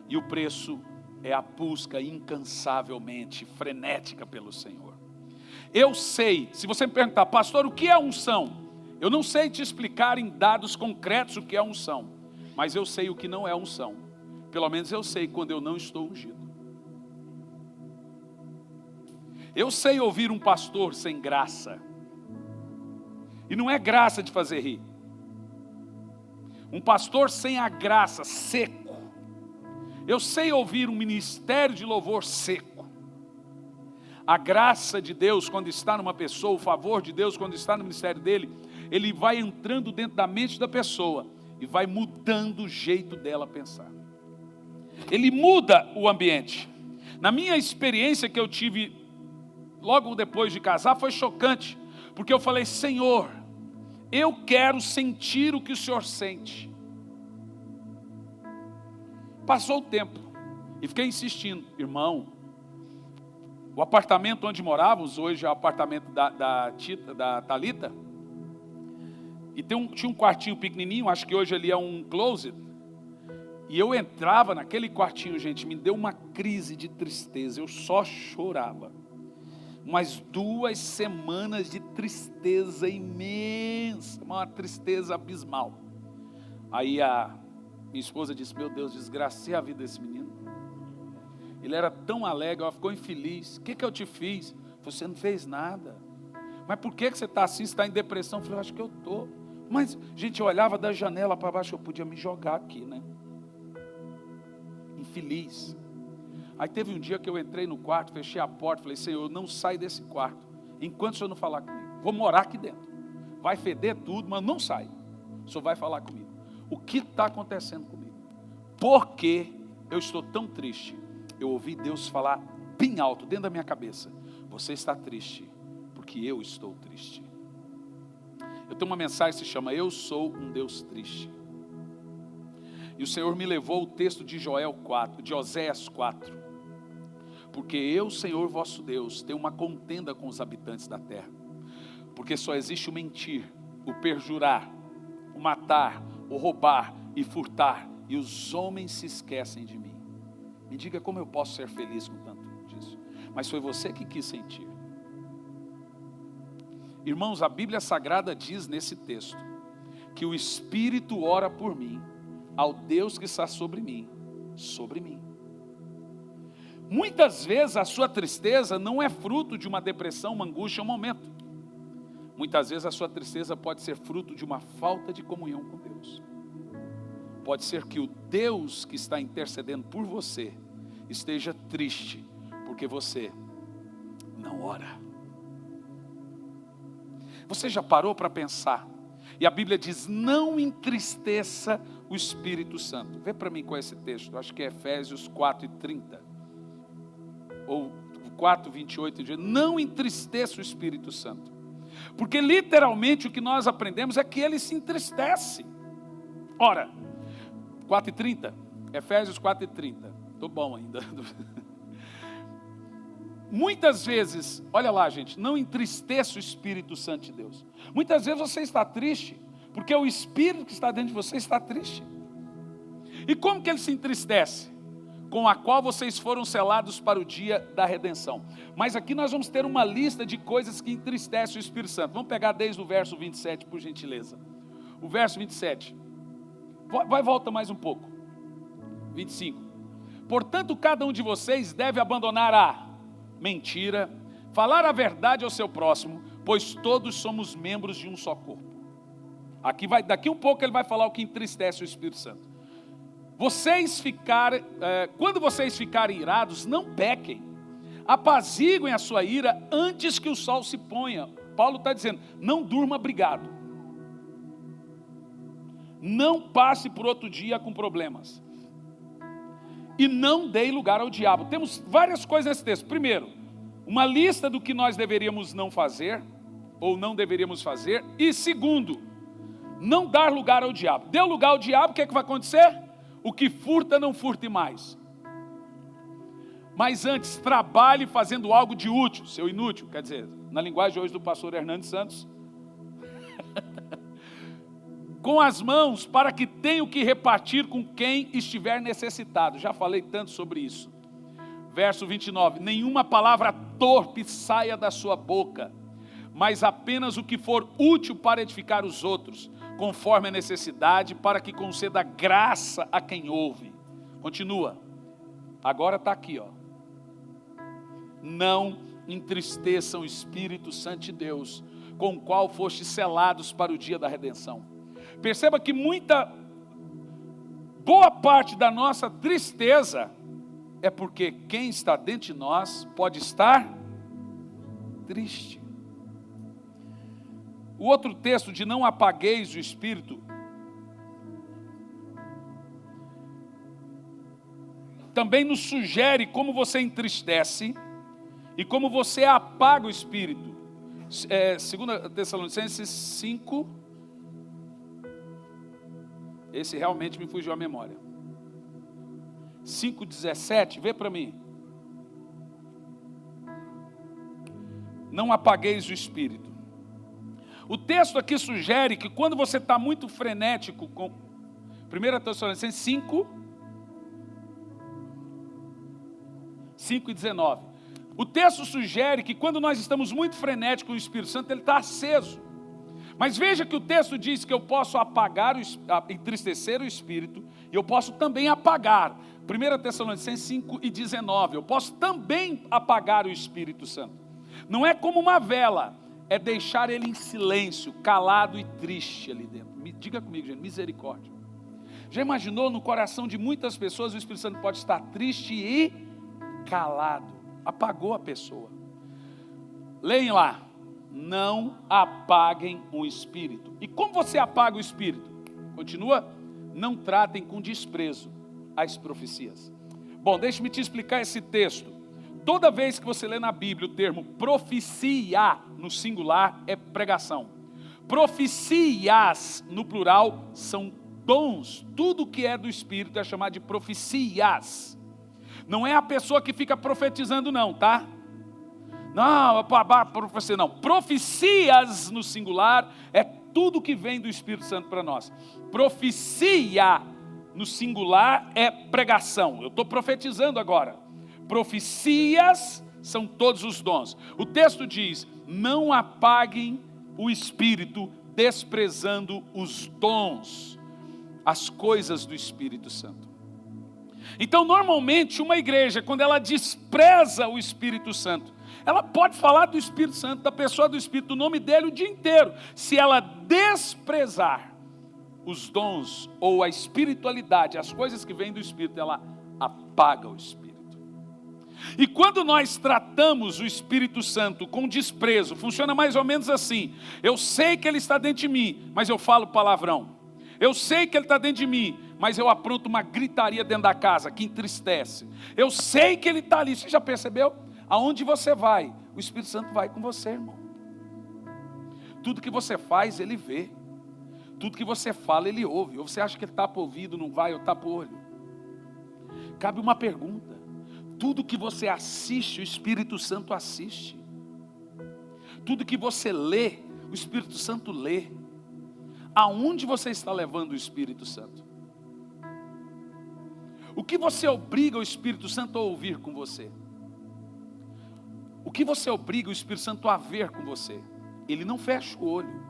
e o preço é a busca incansavelmente, frenética pelo Senhor. Eu sei, se você me perguntar, pastor, o que é unção? Eu não sei te explicar em dados concretos o que é unção, mas eu sei o que não é unção. Pelo menos eu sei quando eu não estou ungido. Eu sei ouvir um pastor sem graça. E não é graça de fazer rir. Um pastor sem a graça, seco. Eu sei ouvir um ministério de louvor seco. A graça de Deus, quando está numa pessoa, o favor de Deus, quando está no ministério dele, ele vai entrando dentro da mente da pessoa e vai mudando o jeito dela pensar. Ele muda o ambiente. Na minha experiência que eu tive logo depois de casar, foi chocante, porque eu falei, Senhor, eu quero sentir o que o Senhor sente. Passou o tempo, e fiquei insistindo, irmão, o apartamento onde morávamos, hoje é o apartamento da Thalita, e tinha um quartinho pequenininho, acho que hoje ali é um closet, e eu entrava naquele quartinho, gente, me deu uma crise de tristeza, eu só chorava. Umas 2 semanas de tristeza imensa, uma tristeza abismal. Aí a minha esposa disse, meu Deus, desgracei a vida desse menino. Ele era tão alegre, ela ficou infeliz. O que eu te fiz? Você não fez nada. Mas por que você está assim, você está em depressão? Eu falei, acho que eu estou. Mas, gente, eu olhava da janela para baixo, eu podia me jogar aqui, né? Infeliz. Aí teve um dia que eu entrei no quarto, fechei a porta, falei, Senhor, não sai desse quarto, enquanto o Senhor não falar comigo. Vou morar aqui dentro. Vai feder tudo, mas não sai. O Senhor vai falar comigo. O que está acontecendo comigo? Por que eu estou tão triste? Eu ouvi Deus falar bem alto, dentro da minha cabeça. Você está triste, porque eu estou triste. Eu tenho uma mensagem que se chama, eu sou um Deus triste. E o Senhor me levou o texto de Oséias 4. Porque eu, Senhor vosso Deus, tenho uma contenda com os habitantes da terra. Porque só existe o mentir, o perjurar, o matar, o roubar e furtar. E os homens se esquecem de mim. Me diga como eu posso ser feliz com tanto disso. Mas foi você que quis sentir. Irmãos, a Bíblia Sagrada diz nesse texto, que o Espírito ora por mim, ao Deus que está sobre mim. Muitas vezes a sua tristeza não é fruto de uma depressão, uma angústia, um momento. Muitas vezes a sua tristeza pode ser fruto de uma falta de comunhão com Deus. Pode ser que o Deus que está intercedendo por você esteja triste, porque você não ora. Você já parou para pensar? E a Bíblia diz, não entristeça o Espírito Santo. Vê para mim com esse texto, acho que é Efésios 4:30. Ou 4:28, diz, não entristeça o Espírito Santo. Porque literalmente o que nós aprendemos é que ele se entristece. Ora, 4:30, Efésios 4:30, estou bom ainda. Muitas vezes, olha lá gente, não entristeça o Espírito Santo de Deus. Muitas vezes você está triste, porque o Espírito que está dentro de você está triste. E como que ele se entristece? Com a qual vocês foram selados para o dia da redenção. Mas aqui nós vamos ter uma lista de coisas que entristecem o Espírito Santo. Vamos pegar desde o verso 27, por gentileza. O verso 27. Volta mais um pouco. 25. Portanto, cada um de vocês deve abandonar a mentira, falar a verdade ao seu próximo, pois todos somos membros de um só corpo. Daqui um pouco ele vai falar o que entristece o Espírito Santo. Quando vocês ficarem irados, não pequem, apaziguem a sua ira antes que o sol se ponha. Paulo está dizendo, não durma brigado, não passe por outro dia com problemas, e não dê lugar ao diabo. Temos várias coisas nesse texto. Primeiro, uma lista do que nós deveríamos não fazer. ou não deveríamos fazer. E segundo, não dar lugar ao diabo. Deu lugar ao diabo, o que é que vai acontecer? O que furta, não furte mais. Mas antes, trabalhe fazendo algo de útil, seu inútil. Quer dizer, na linguagem hoje do pastor Hernandes Santos. Com as mãos, para que tenha o que repartir com quem estiver necessitado. Já falei tanto sobre isso. Verso 29. Nenhuma palavra torpe saia da sua boca, mas apenas o que for útil para edificar os outros, conforme a necessidade, para que conceda graça a quem ouve. Continua. Agora está aqui, ó. Não entristeçam o Espírito Santo de Deus, com o qual fostes selados para o dia da redenção. Perceba que boa parte da nossa tristeza é porque quem está dentro de nós pode estar triste. O outro texto de não apagueis o Espírito, também nos sugere como você entristece e como você apaga o Espírito. 2 Tessalonicenses 5, esse realmente me fugiu a memória. 5,17, vê para mim. Não apagueis o Espírito. O texto aqui sugere que quando você está muito frenético com 1 Tessalonicenses 5:19. O texto sugere que quando nós estamos muito frenéticos com o Espírito Santo, ele está aceso. Mas veja que o texto diz que eu posso entristecer o Espírito, e eu posso também apagar. 1 Tessalonicenses 5:19. Eu posso também apagar o Espírito Santo. Não é como uma vela, é deixar ele em silêncio, calado e triste ali dentro. Diga comigo, gente, misericórdia. Já imaginou no coração de muitas pessoas o Espírito Santo pode estar triste e calado? Apagou a pessoa. Leem lá. Não apaguem o Espírito. E como você apaga o Espírito? Continua. Não tratem com desprezo as profecias. Bom, deixe-me te explicar esse texto. Toda vez que você lê na Bíblia o termo profecia no singular é pregação. Profecias no plural são dons. Tudo que é do Espírito é chamado de profecias. Não é a pessoa que fica profetizando não, tá? Não, profecia não. Profecias no singular é tudo que vem do Espírito Santo para nós. Profecia no singular é pregação. Eu estou profetizando agora. Profecias são todos os dons. O texto diz, não apaguem o Espírito desprezando os dons, as coisas do Espírito Santo. Então, normalmente, uma igreja, quando ela despreza o Espírito Santo, ela pode falar do Espírito Santo, da pessoa do Espírito, do nome dele o dia inteiro. Se ela desprezar os dons ou a espiritualidade, as coisas que vêm do Espírito, ela apaga o Espírito. E quando nós tratamos o Espírito Santo com desprezo, funciona mais ou menos assim. Eu sei que ele está dentro de mim, mas eu falo palavrão. Eu sei que ele está dentro de mim, mas eu apronto uma gritaria dentro da casa que entristece. Eu sei que ele está ali. Você já percebeu? Aonde você vai, o Espírito Santo vai com você, irmão. Tudo que você faz, ele vê. Tudo que você fala, ele ouve. Ou você acha que ele tapa o ouvido, não vai, ou tapa o olho? Cabe uma pergunta. Tudo que você assiste, o Espírito Santo assiste. Tudo que você lê, o Espírito Santo lê. Aonde você está levando o Espírito Santo? O que você obriga o Espírito Santo a ouvir com você? O que você obriga o Espírito Santo a ver com você? Ele não fecha o olho.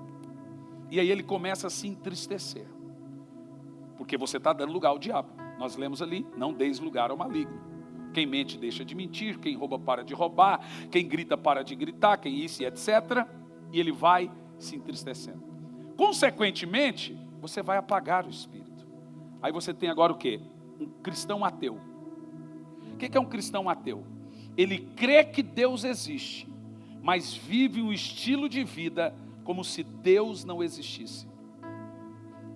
E aí ele começa a se entristecer. Porque você está dando lugar ao diabo. Nós lemos ali, não deis lugar ao maligno. Quem mente deixa de mentir, quem rouba para de roubar, quem grita para de gritar, quem isso e etc. E ele vai se entristecendo. Consequentemente, você vai apagar o Espírito. Aí você tem agora o quê? Um cristão ateu. O que é um cristão ateu? Ele crê que Deus existe, mas vive um estilo de vida como se Deus não existisse.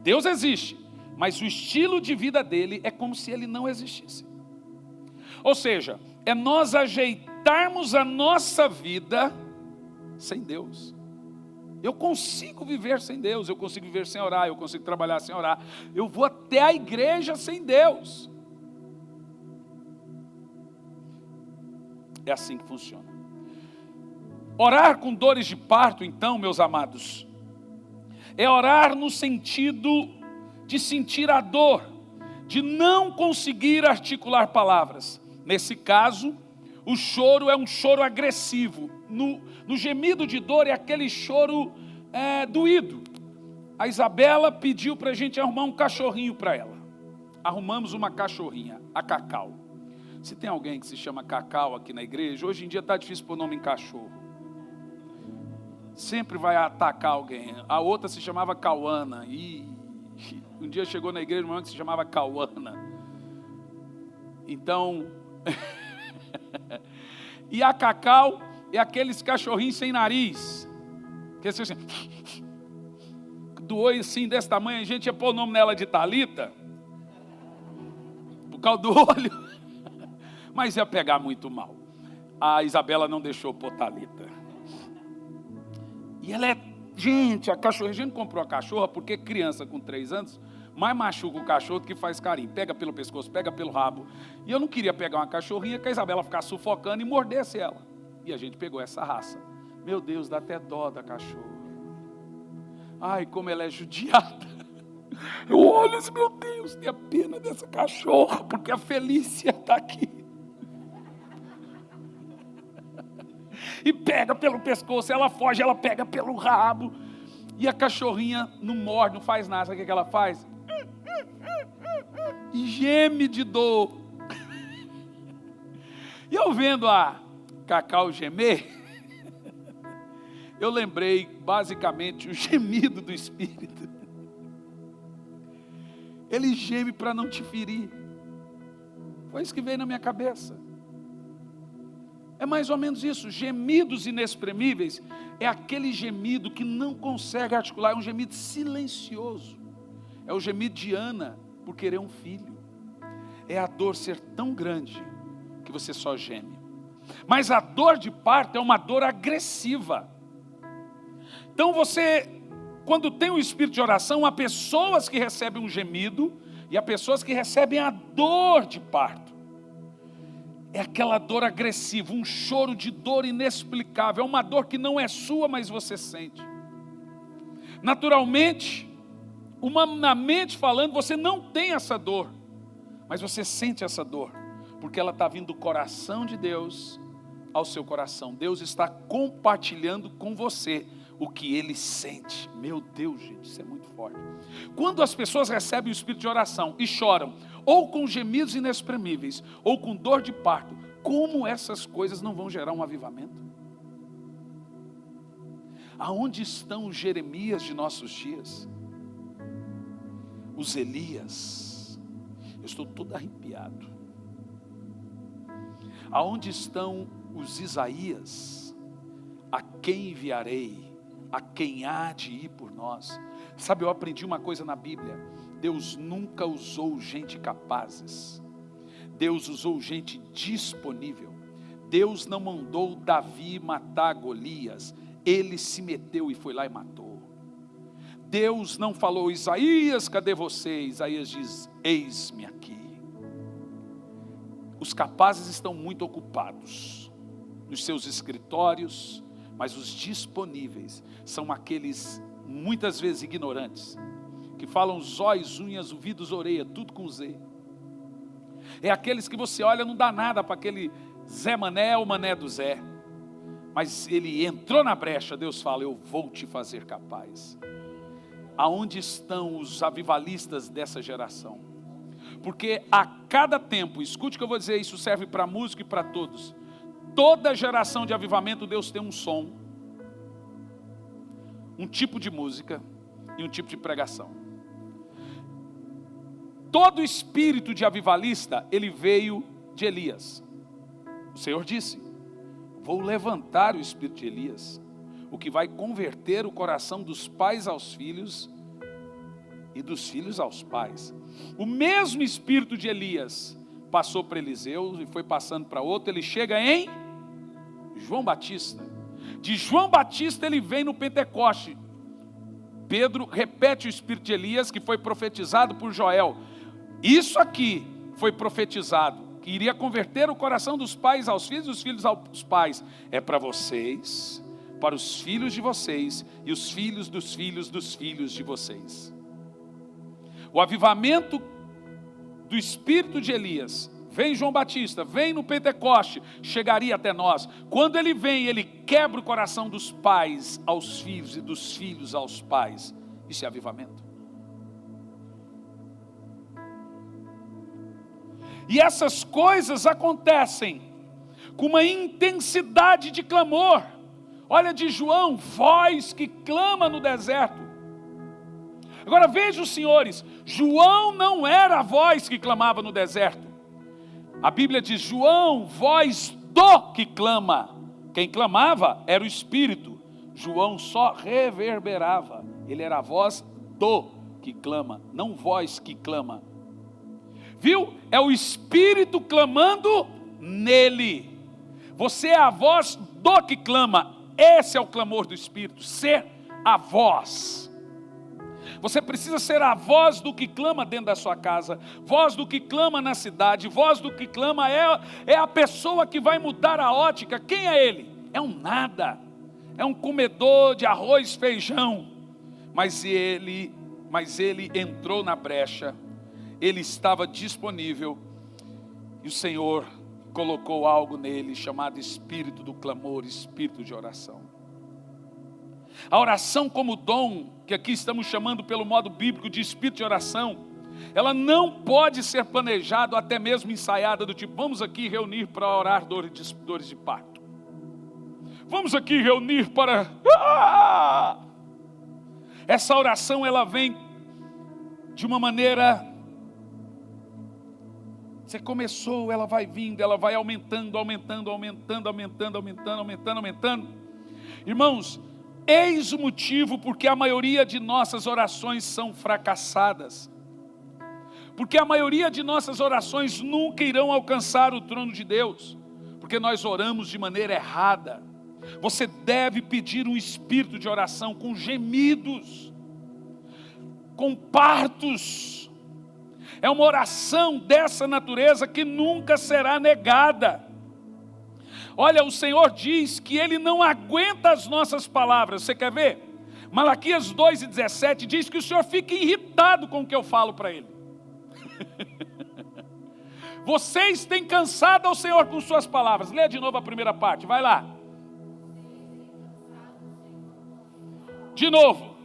Deus existe, mas o estilo de vida dele é como se ele não existisse. Ou seja, é nós ajeitarmos a nossa vida sem Deus. Eu consigo viver sem Deus, eu consigo viver sem orar, eu consigo trabalhar sem orar. Eu vou até a igreja sem Deus. É assim que funciona. Orar com dores de parto, então, meus amados, é orar no sentido de sentir a dor, de não conseguir articular palavras. Nesse caso, o choro é um choro agressivo. No gemido de dor é aquele choro doído. A Isabela pediu para a gente arrumar um cachorrinho para ela. Arrumamos uma cachorrinha, a Cacau. Se tem alguém que se chama Cacau aqui na igreja, hoje em dia está difícil pôr nome em cachorro. Sempre vai atacar alguém. A outra se chamava Cauana. E um dia chegou na igreja uma irmã que se chamava Cauana. Então, e a Cacau é aqueles cachorrinhos sem nariz. Que assim, do olho assim, desse tamanho, a gente ia pôr o nome nela de Thalita. Por causa do olho. Mas ia pegar muito mal. A Isabela não deixou pôr Thalita. E ela gente, a cachorra, a gente comprou a cachorra porque criança com 3 anos mais machuca o cachorro do que faz carinho. Pega pelo pescoço, pega pelo rabo. E eu não queria pegar uma cachorrinha que a Isabela ficasse sufocando e mordesse ela. E a gente pegou essa raça. Meu Deus, dá até dó da cachorra. Ai, como ela é judiada. Eu olho assim, meu Deus, tem a pena dessa cachorra, porque a Felícia está aqui. E pega pelo pescoço, ela foge, ela pega pelo rabo. E a cachorrinha não morde, não faz nada. Sabe o que ela faz? E geme de dor. E eu vendo a Cacau gemer, eu lembrei basicamente o gemido do Espírito. Ele geme para não te ferir. Foi isso que veio na minha cabeça. É mais ou menos isso. Gemidos inexprimíveis é aquele gemido que não consegue articular, é um gemido silencioso. É o gemido de Ana por querer um filho. É a dor ser tão grande que você só geme. Mas a dor de parto é uma dor agressiva. Então você, quando tem um espírito de oração, há pessoas que recebem um gemido e há pessoas que recebem a dor de parto. É aquela dor agressiva, um choro de dor inexplicável. É uma dor que não é sua, mas você sente. Naturalmente, humanamente falando, você não tem essa dor, mas você sente essa dor, porque ela está vindo do coração de Deus ao seu coração. Deus está compartilhando com você o que Ele sente. Meu Deus, gente, isso é muito forte. Quando as pessoas recebem o espírito de oração e choram, ou com gemidos inexprimíveis, ou com dor de parto, como essas coisas não vão gerar um avivamento? Aonde estão os Jeremias de nossos dias? Os Elias? Eu estou todo arrepiado. Aonde estão os Isaías? A quem enviarei? A quem há de ir por nós? Sabe, eu aprendi uma coisa na Bíblia. Deus nunca usou gente capazes. Deus usou gente disponível. Deus não mandou Davi matar Golias. Ele se meteu e foi lá e matou. Deus não falou, Isaías, cadê você? Isaías diz, eis-me aqui. Os capazes estão muito ocupados nos seus escritórios, mas os disponíveis são aqueles, muitas vezes ignorantes, que falam zóis, unhas, ouvidos, orelha, tudo com Z. É aqueles que você olha, não dá nada para aquele Zé Mané ou Mané do Zé. Mas ele entrou na brecha, Deus fala, eu vou te fazer capaz. Aonde estão os avivalistas dessa geração? Porque a cada tempo, escute o que eu vou dizer, isso serve para música e para todos. Toda geração de avivamento, Deus tem um som, um tipo de música e um tipo de pregação. Todo espírito de avivalista, ele veio de Elias. O Senhor disse, vou levantar o espírito de Elias, o que vai converter o coração dos pais aos filhos e dos filhos aos pais. O mesmo espírito de Elias passou para Eliseu e foi passando para outro, ele chega em João Batista. De João Batista ele vem no Pentecoste. Pedro repete o espírito de Elias que foi profetizado por Joel. Isso aqui foi profetizado, que iria converter o coração dos pais aos filhos e os filhos aos pais. É para vocês, para os filhos de vocês e os filhos dos filhos dos filhos de vocês. O avivamento do espírito de Elias, vem João Batista, vem no Pentecoste, chegaria até nós. Quando ele vem, ele quebra o coração dos pais aos filhos e dos filhos aos pais. Isso é avivamento. E essas coisas acontecem com uma intensidade de clamor. Olha de João, voz que clama no deserto. Agora vejam, senhores, João não era a voz que clamava no deserto. A Bíblia diz, João, voz do que clama. Quem clamava era o Espírito. João só reverberava. Ele era a voz do que clama, não voz que clama. Viu? É o Espírito clamando nele. Você é a voz do que clama. Esse é o clamor do Espírito, ser a voz. Você precisa ser a voz do que clama dentro da sua casa, voz do que clama na cidade, voz do que clama é a pessoa que vai mudar a ótica. Quem é ele? É um nada, é um comedor de arroz e feijão, mas ele entrou na brecha, ele estava disponível e o Senhor colocou algo nele chamado espírito do clamor, espírito de oração. A oração como dom, que aqui estamos chamando pelo modo bíblico de espírito de oração, ela não pode ser planejada, até mesmo ensaiada, do tipo, vamos aqui reunir para orar dores de parto. Vamos aqui reunir para... Essa oração ela vem de uma maneira... Você começou, ela vai vindo, ela vai aumentando. Irmãos, eis o motivo porque a maioria de nossas orações são fracassadas. Porque a maioria de nossas orações nunca irão alcançar o trono de Deus. Porque nós oramos de maneira errada. Você deve pedir um espírito de oração com gemidos, com partos. É uma oração dessa natureza que nunca será negada. Olha, o Senhor diz que Ele não aguenta as nossas palavras. Você quer ver? Malaquias 2:17 diz que o Senhor fica irritado com o que eu falo para Ele. Vocês têm cansado ao Senhor com suas palavras. Lê de novo a primeira parte, vai lá. De novo.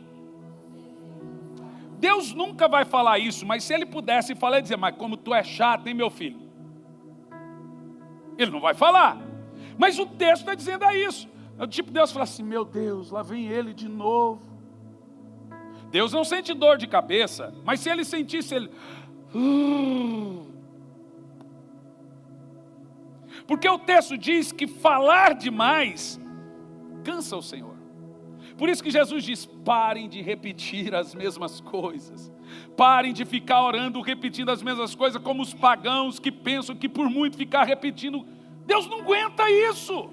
Deus nunca vai falar isso, mas se Ele pudesse falar e dizer, mas como tu é chato, hein, meu filho? Ele não vai falar. Mas o texto está dizendo isso. É o tipo Deus fala assim, meu Deus, lá vem ele de novo. Deus não sente dor de cabeça, mas se Ele sentisse, Ele... Porque o texto diz que falar demais cansa o Senhor. Por isso que Jesus diz, parem de repetir as mesmas coisas. Parem de ficar orando, repetindo as mesmas coisas, como os pagãos que pensam que por muito ficar repetindo, Deus não aguenta isso.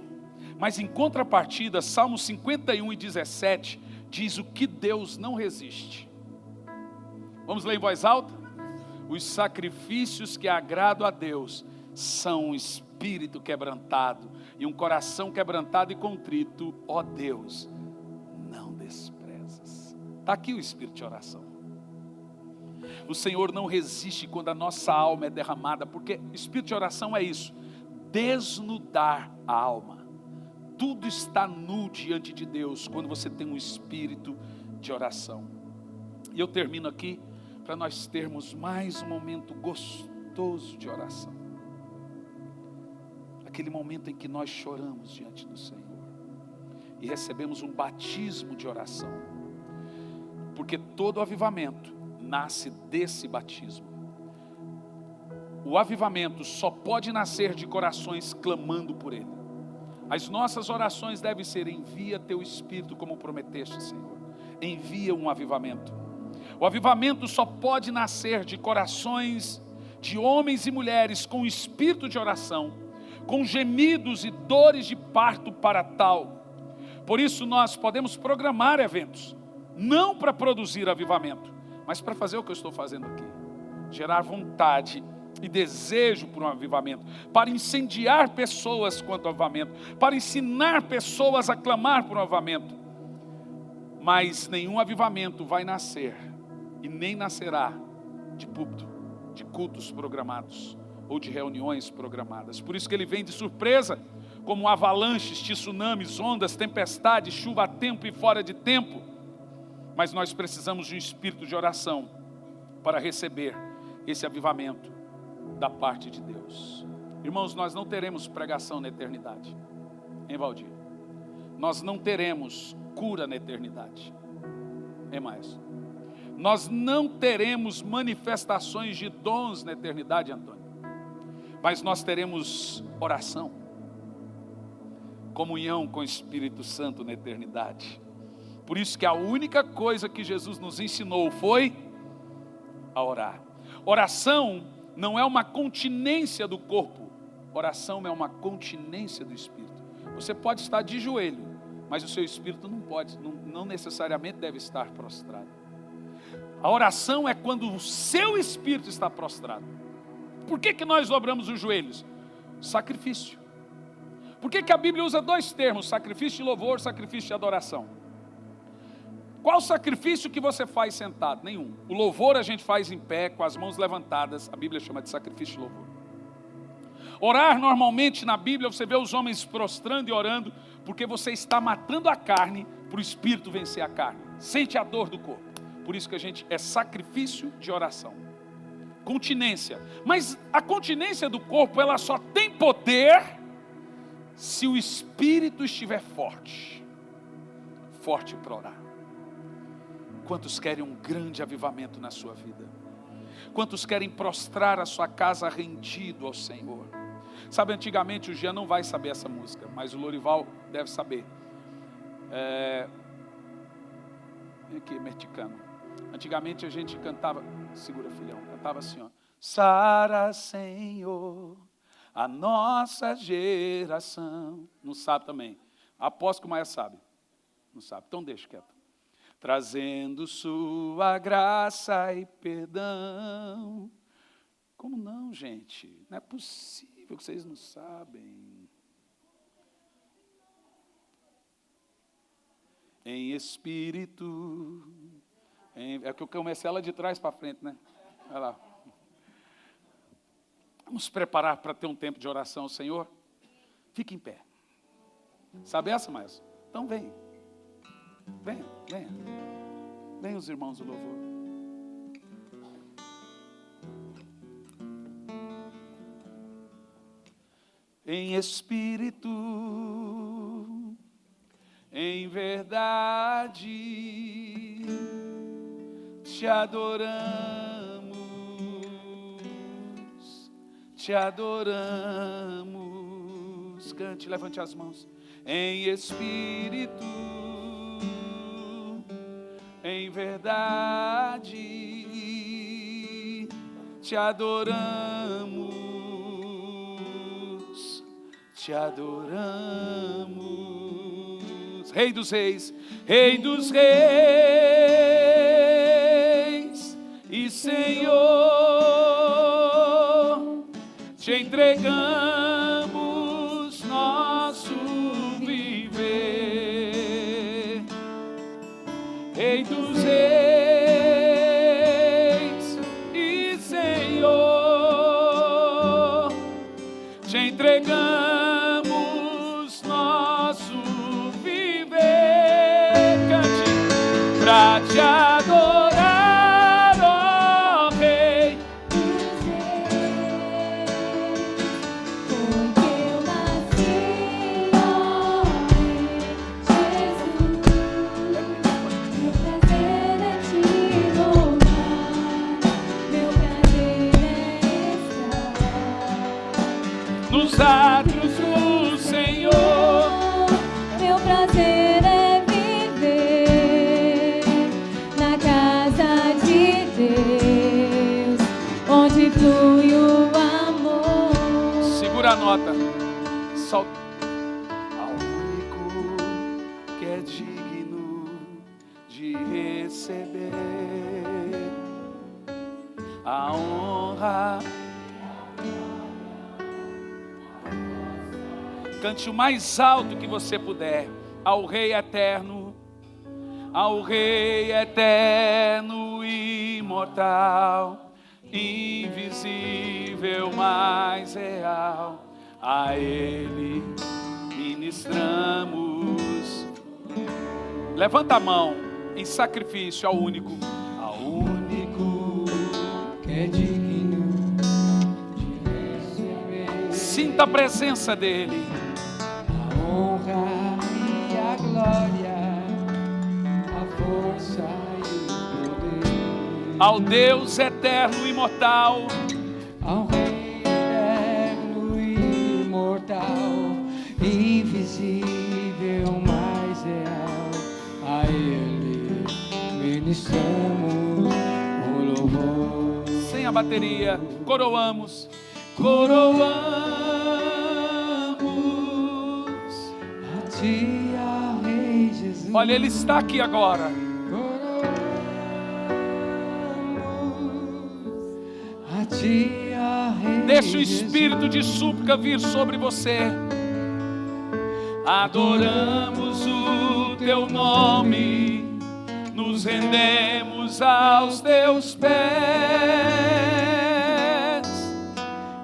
Mas em contrapartida, Salmo 51:17, diz o que Deus não resiste. Vamos ler em voz alta? Os sacrifícios que agradam a Deus são um espírito quebrantado e um coração quebrantado e contrito, ó Deus, não desprezas. Está aqui o espírito de oração. O Senhor não resiste quando a nossa alma é derramada, porque espírito de oração é isso, desnudar a alma. Tudo está nu diante de Deus quando você tem um espírito de oração. E eu termino aqui para nós termos mais um momento gostoso de oração. Aquele momento em que nós choramos diante do Senhor e recebemos um batismo de oração, porque todo avivamento nasce desse batismo. O avivamento só pode nascer de corações clamando por Ele. As nossas orações devem ser, envia teu Espírito como prometeste, Senhor. Envia um avivamento. O avivamento só pode nascer de corações de homens e mulheres com espírito de oração, com gemidos e dores de parto para tal. Por isso nós podemos programar eventos, não para produzir avivamento, mas para fazer o que eu estou fazendo aqui. Gerar vontade e desejo por um avivamento, para incendiar pessoas quanto ao avivamento, para ensinar pessoas a clamar por um avivamento. Mas nenhum avivamento vai nascer, e nem nascerá de púlpito, de cultos programados, ou de reuniões programadas. Por isso que ele vem de surpresa, como avalanches, tsunamis, ondas, tempestades, chuva a tempo e fora de tempo. Mas nós precisamos de um espírito de oração para receber esse avivamento da parte de Deus. Irmãos, nós não teremos pregação na eternidade, hein, Valdir? Nós não teremos cura na eternidade, é mais. Nós não teremos manifestações de dons na eternidade, Antônio. Mas nós teremos oração, comunhão com o Espírito Santo na eternidade. Por isso que a única coisa que Jesus nos ensinou foi a orar. Oração não é uma continência do corpo, oração é uma continência do Espírito. Você pode estar de joelho, mas o seu espírito não necessariamente deve estar prostrado. A oração é quando o seu espírito está prostrado. Por que nós dobramos os joelhos? Sacrifício. Por que a Bíblia usa dois termos, sacrifício de louvor, sacrifício de adoração? Qual sacrifício que você faz sentado? Nenhum. O louvor a gente faz em pé, com as mãos levantadas, a Bíblia chama de sacrifício de louvor. Orar normalmente na Bíblia, você vê os homens prostrando e orando, porque você está matando a carne, para o espírito vencer a carne. Sente a dor do corpo. Por isso que a gente é sacrifício de oração. Continência. Mas a continência do corpo, ela só tem poder se o espírito estiver forte. Forte para orar. Quantos querem um grande avivamento na sua vida? Quantos querem prostrar a sua casa rendido ao Senhor? Sabe, antigamente, o Jean não vai saber essa música, mas o Lorival deve saber. Vem aqui, mexicano. Antigamente a gente cantava, segura filhão, cantava assim, ó. Sara, Senhor, a nossa geração. Não sabe também. Aposto que o Maia sabe. Não sabe, então deixa quieto. Trazendo sua graça e perdão. Como não, gente? Não é possível que vocês não sabem. Em espírito. É que eu comecei ela de trás para frente, né? Olha lá. Vamos preparar para ter um tempo de oração ao Senhor? Fique em pé. Sabe essa, mais? Então vem. Venha, venha. Venha os irmãos do louvor. Em espírito, em verdade, te adoramos, te adoramos. Cante, levante as mãos. Em espírito, em verdade, te adoramos, te adoramos. Rei dos reis, Rei dos reis e Senhor, te entregamos nosso viver. Rei dos reis e Senhor, te entregamos nosso viver. Cante pra te adorar, ó Rei. Porque eu nasci, ó Rei Jesus. Meu prazer é te louvar, meu prazer é estar Nos átrios do Senhor, meu prazer é viver na casa de Deus, onde flui o amor. segura a nota. Ao único que Cante o mais alto que você puder. Ao Rei eterno, ao Rei eterno e imortal, invisível, mais real, a Ele ministramos. Levanta a mão em sacrifício ao único que é digno de receber. Sinta a presença dEle. A honra e a glória, a força e o poder. Ao Deus eterno e imortal, Ao Rei eterno e imortal, invisível, mais real, a Ele ministramos o louvor. sem a bateria, coroamos. A Ti, ó Rei Jesus. Olha, Ele está aqui agora. A Ti, ó Rei Deixa o Jesus. espírito de súplica vir sobre você. Adoramos o Teu nome, nos rendemos aos Teus pés,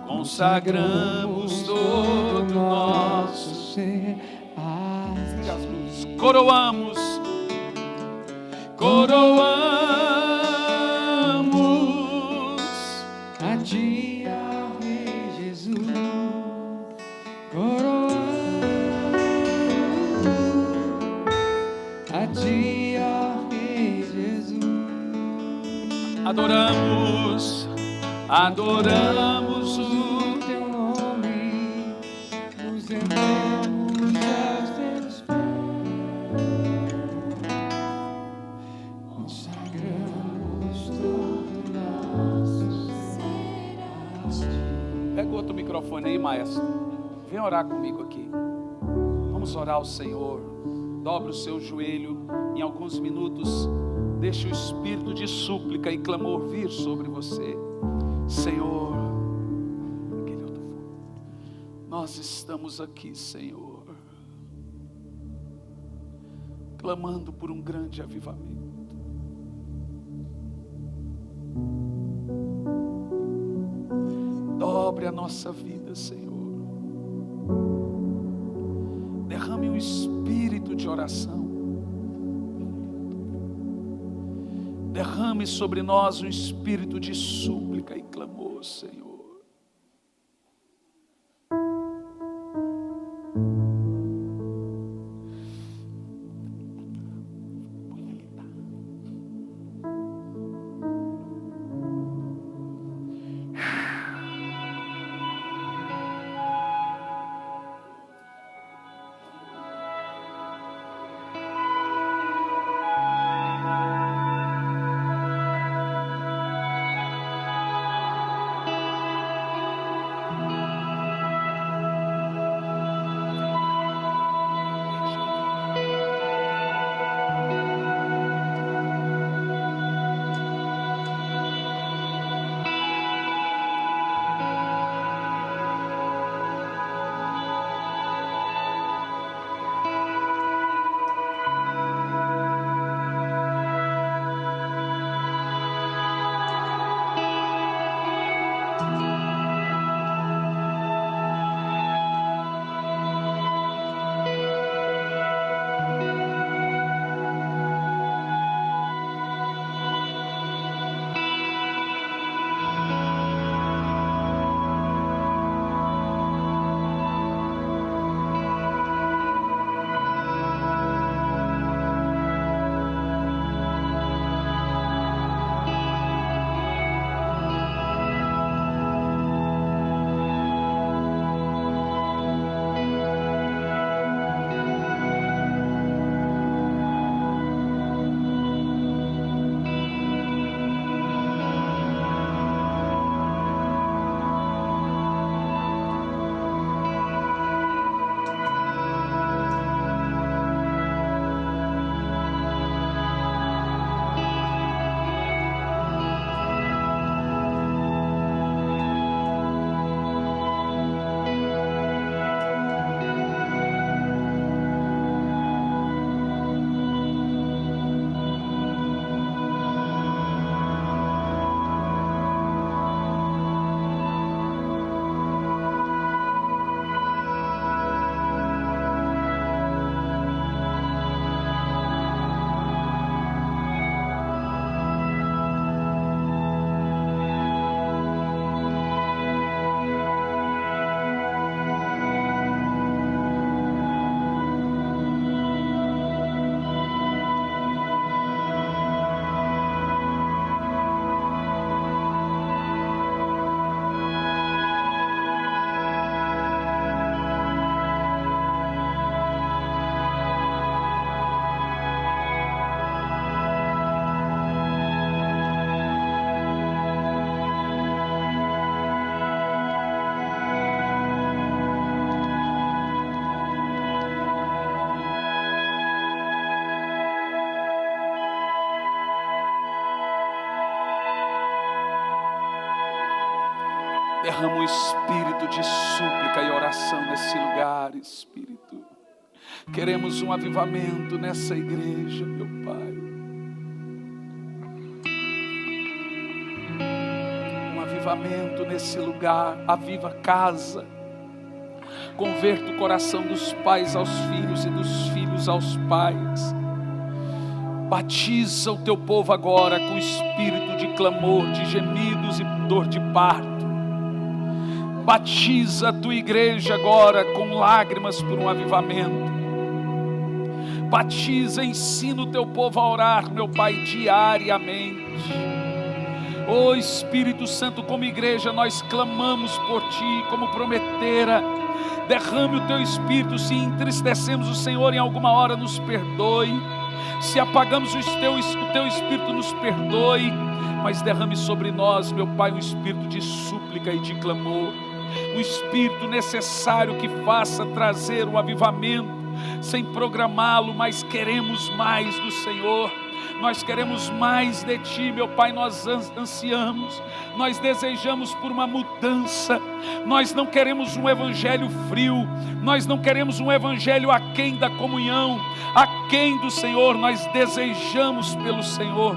consagramos todo o nosso ser a Ti. coroamos, A Ti, ó Rei Jesus. Coroamos a Ti, ó Rei Jesus. adoramos o Teu nome, nos rendemos aos Teus pés, consagramos todo nosso ser a Ti. Pega outro microfone aí, maestro. Vem orar comigo aqui. Vamos orar ao Senhor. Dobre o seu joelho em alguns minutos. Deixe o espírito de súplica e clamor vir sobre você. Senhor, aquele outro fogo. Nós estamos aqui, Senhor, clamando por um grande avivamento. Dobre a nossa vida, Senhor. Derrame um espírito de oração. Derrame sobre nós um espírito de súplica e clamor, Senhor. Derrama um espírito de súplica e oração nesse lugar, Espírito. Queremos um avivamento nessa igreja, meu Pai. Um avivamento nesse lugar. Aviva a casa. Converta o coração dos pais aos filhos e dos filhos aos pais. Batiza o teu povo agora com espírito de clamor, de gemidos e dor de parto. Batiza a tua igreja agora com lágrimas por um avivamento. Batiza, ensina o teu povo a orar, meu Pai, diariamente. Ó Espírito Santo, como igreja nós clamamos por Ti, como prometera. Derrame o Teu Espírito. Se entristecemos o Senhor em alguma hora, nos perdoe. Se apagamos o Teu Espírito, nos perdoe. Mas derrame sobre nós, meu Pai, um espírito de súplica e de clamor. Um espírito necessário que faça trazer um avivamento, sem programá-lo, mas queremos mais do Senhor. Nós queremos mais de Ti, meu Pai, nós ansiamos, nós desejamos por uma mudança. Nós não queremos um evangelho frio, nós não queremos um evangelho aquém da comunhão, aquém do Senhor. Nós desejamos pelo Senhor,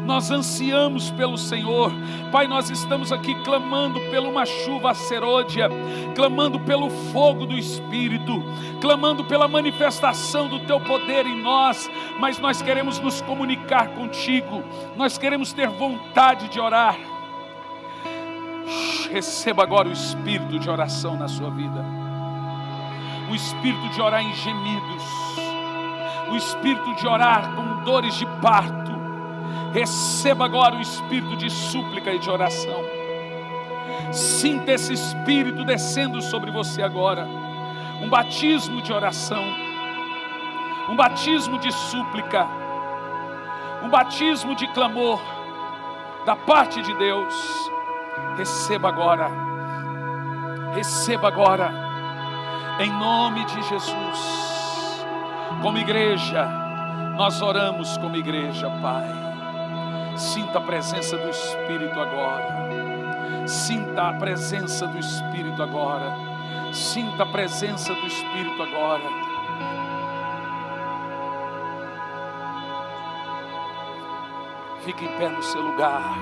nós ansiamos pelo Senhor. Pai, nós estamos aqui clamando por uma chuva serôdia, clamando pelo fogo do Espírito, clamando pela manifestação do Teu poder em nós. Mas nós queremos nos comunicar contigo, nós queremos ter vontade de orar. Receba agora o espírito de oração na sua vida, o espírito de orar em gemidos, o espírito de orar com dores de parto. Receba agora o espírito de súplica e de oração. Sinta esse espírito descendo sobre você agora. Um batismo de oração, um batismo de súplica, um batismo de clamor da parte de Deus. Receba agora, em nome de Jesus. Como igreja, nós oramos como igreja, Pai. Sinta a presença do Espírito agora. Sinta a presença do Espírito agora. Sinta a presença do Espírito agora. Fique em pé no seu lugar.